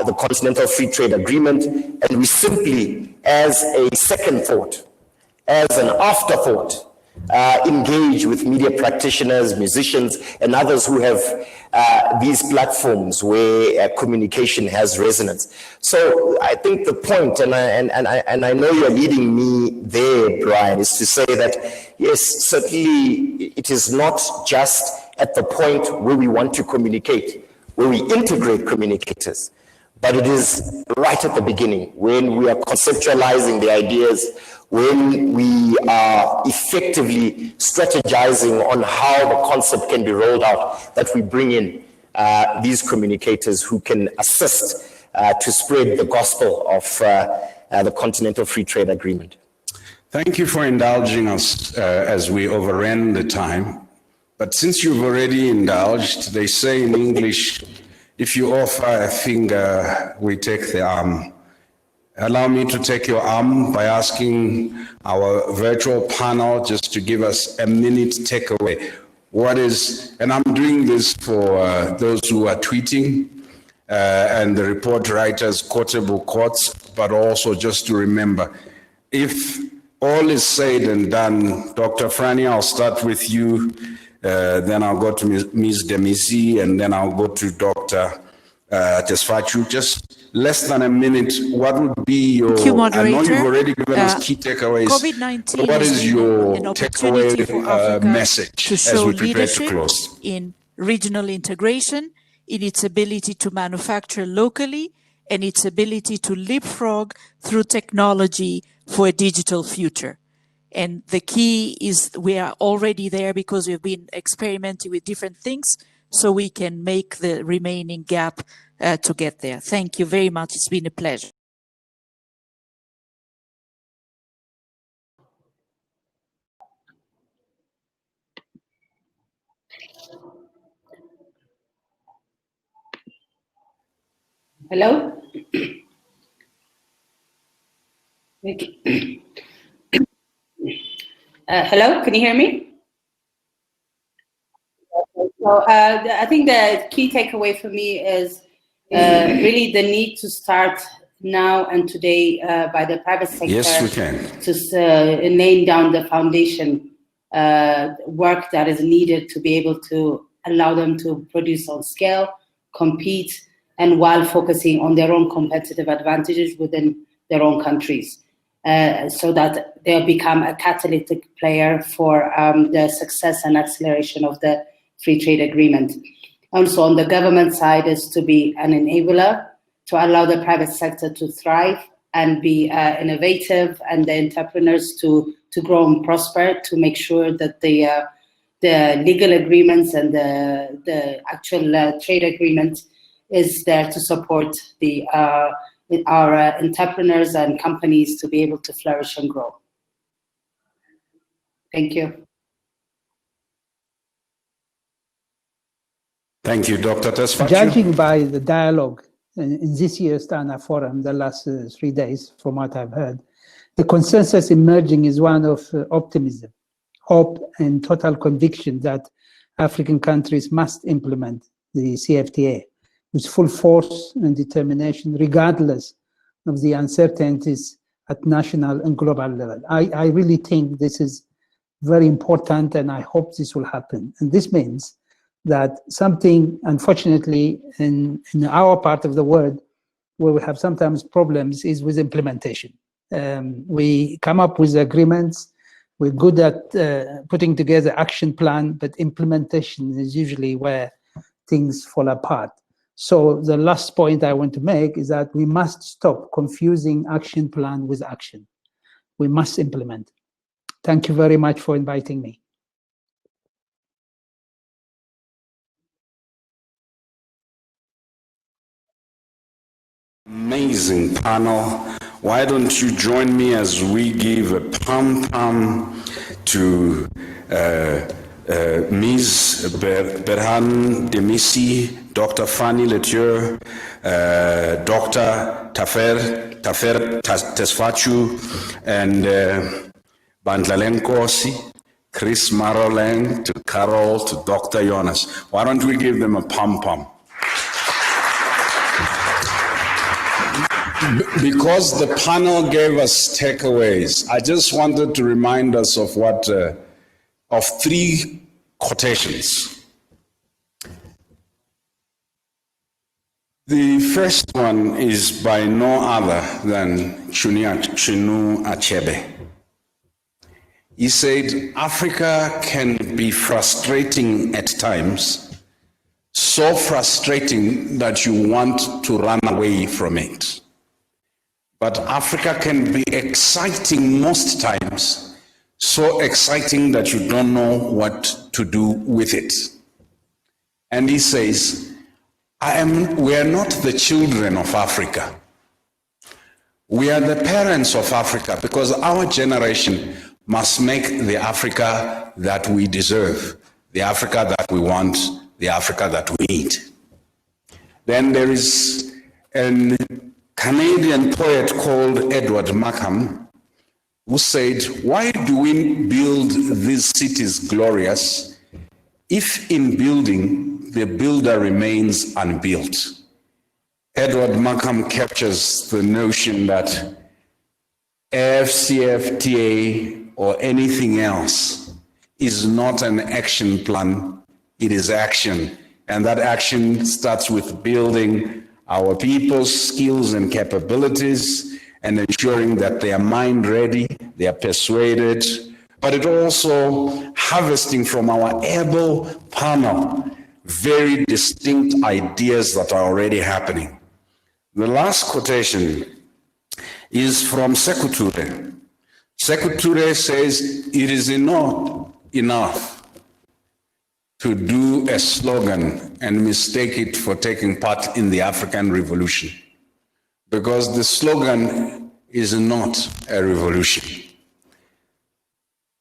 the Continental Free Trade Agreement, and we simply, as a second thought, as an afterthought, engage with media practitioners, musicians, and others who have these platforms where communication has resonance. So I think the point, and I know you're leading me there, Brian, is to say that, yes, certainly it is not just at the point where we want to communicate, where we integrate communicators, but it is right at the beginning when we are conceptualizing the ideas, when we are effectively strategizing on how the concept can be rolled out, that we bring in these communicators who can assist to spread the gospel of the Continental Free Trade Agreement. Thank you for indulging us as we overran the time. But since you've already indulged, they say in English, if you offer a finger, we take the arm. Allow me to take your arm by asking our virtual panel just to give us a minute takeaway. What is, and I'm doing this for those who are tweeting and the report writers, quotable quotes, but also just to remember, if all is said and done, Dr. Frannie, I'll start with you. then I'll go to Ms. Demissie, and then I'll go to Dr. Tesfaciu. Just less than a minute, what would be your, Thank you, I know you've moderator. already given us key takeaways. COVID-19 What has is been your an opportunity for takeaway Africa message to as show we prepare to leadership close? in regional integration, in its ability to manufacture locally, and its ability to leapfrog through technology for a digital future. And the key is we are already there because we've been experimenting with different things so we can make the remaining gap to get there. Thank you very much. It's been a pleasure. Hello? Okay. Hello, can you hear me? So I think the key takeaway for me is really the need to start now and today by the private sector. Yes, we can. To lay down the foundation work that is needed to be able to allow them to produce on scale, compete, and while focusing on their own competitive advantages within their own countries, so that they'll become a catalytic player for the success and acceleration of the free trade agreement. Also on the government side is to be an enabler, to allow the private sector to thrive and be innovative, and the entrepreneurs to grow and prosper, to make sure that the legal agreements and the actual trade agreement is there to support our entrepreneurs and companies to be able to flourish and grow. Thank you. Thank you, Dr. Tesfaciu. Judging by the dialogue in this year's Tana Forum, the last 3 days, from what I've heard, the consensus emerging is one of optimism, hope, and total conviction that African countries must implement the CFTA with full force and determination, regardless of the uncertainties at national and global level. I really think this is very important, and I hope this will happen. And this means that something, unfortunately, in our part of the world, where we have sometimes problems, is with implementation. We come up with agreements, we're good at putting together action plan, but implementation is usually where things fall apart. So the last point I want to make is that we must stop confusing action plan with action. We must implement. Thank you very much for inviting me. Amazing panel. Why don't you join me as we give a pom-pom to Ms. Berhane, Demissie, Dr. Frannie Leautier, Dr. Tesfaciu, and Bandlalen Kosi, Chris Maroleng, to Carol, to Dr. Jonas. Why don't we give them a pom-pom? Because the panel gave us takeaways, I just wanted to remind us of of 3 quotations. The first one is by no other than Chinua Achebe. He said, Africa can be frustrating at times, so frustrating that you want to run away from it. But Africa can be exciting most times, so exciting that you don't know what to do with it. And he says, we are not the children of Africa. We are the parents of Africa, because our generation must make the Africa that we deserve, the Africa that we want, the Africa that we need. Then there is an Canadian poet called Edward Markham, who said, why do we build these cities glorious if in building the builder remains unbuilt? Edward Markham captures the notion that AfCFTA or anything else is not an action plan, it is action. And that action starts with building our people's skills and capabilities and ensuring that they are mind ready, they are persuaded, but it also harvesting from our able panel very distinct ideas that are already happening. The last quotation is from Sekou Touré. Sekou Touré says, it is not enough to do a slogan and mistake it for taking part in the African Revolution, because the slogan is not a revolution.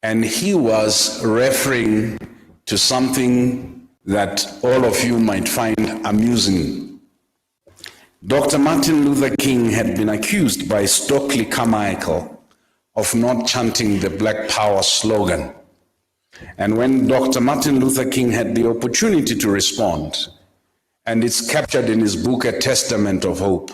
And he was referring to something that all of you might find amusing. Dr. Martin Luther King had been accused by Stokely Carmichael of not chanting the Black Power slogan. And when Dr. Martin Luther King had the opportunity to respond, and it's captured in his book, A Testament of Hope,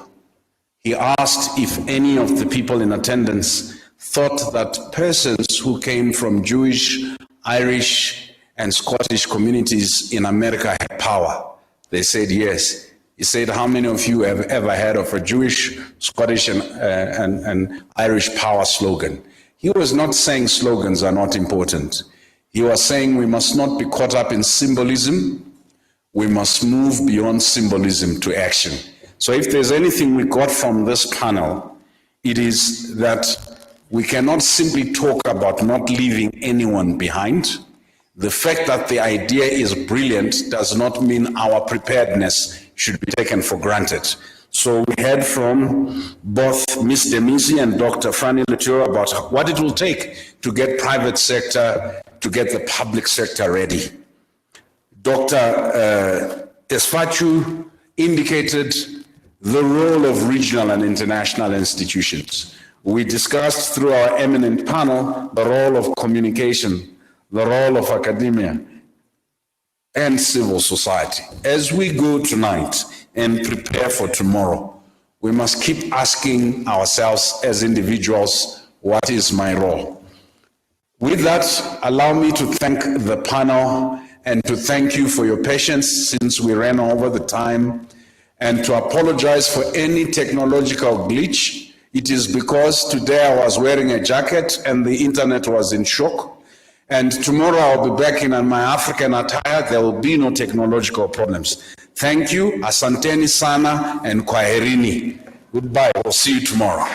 he asked if any of the people in attendance thought that persons who came from Jewish, Irish, and Scottish communities in America had power. They said yes. He said, how many of you have ever heard of a Jewish, Scottish, and Irish power slogan? He was not saying slogans are not important. He was saying we must not be caught up in symbolism. We must move beyond symbolism to action. So if there's anything we got from this panel, it is that we cannot simply talk about not leaving anyone behind. The fact that the idea is brilliant does not mean our preparedness should be taken for granted. So we heard from both Ms. Demissie and Dr. Frannie Leautier about what it will take to get private sector, to get the public sector ready. Dr. Tesfachu indicated the role of regional and international institutions. We discussed through our eminent panel the role of communication, the role of academia, and civil society. As we go tonight and prepare for tomorrow, we must keep asking ourselves as individuals, what is my role? With that, allow me to thank the panel and to thank you for your patience since we ran over the time, and to apologize for any technological glitch. It is because today I was wearing a jacket and the internet was in shock. And tomorrow I'll be back in my African attire. There will be no technological problems. Thank you, asanteni sana, and kwaherini. Goodbye, we'll see you tomorrow.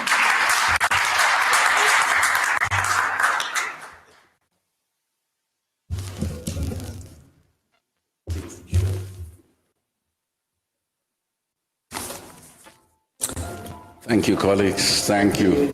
Thank you, colleagues. Thank you.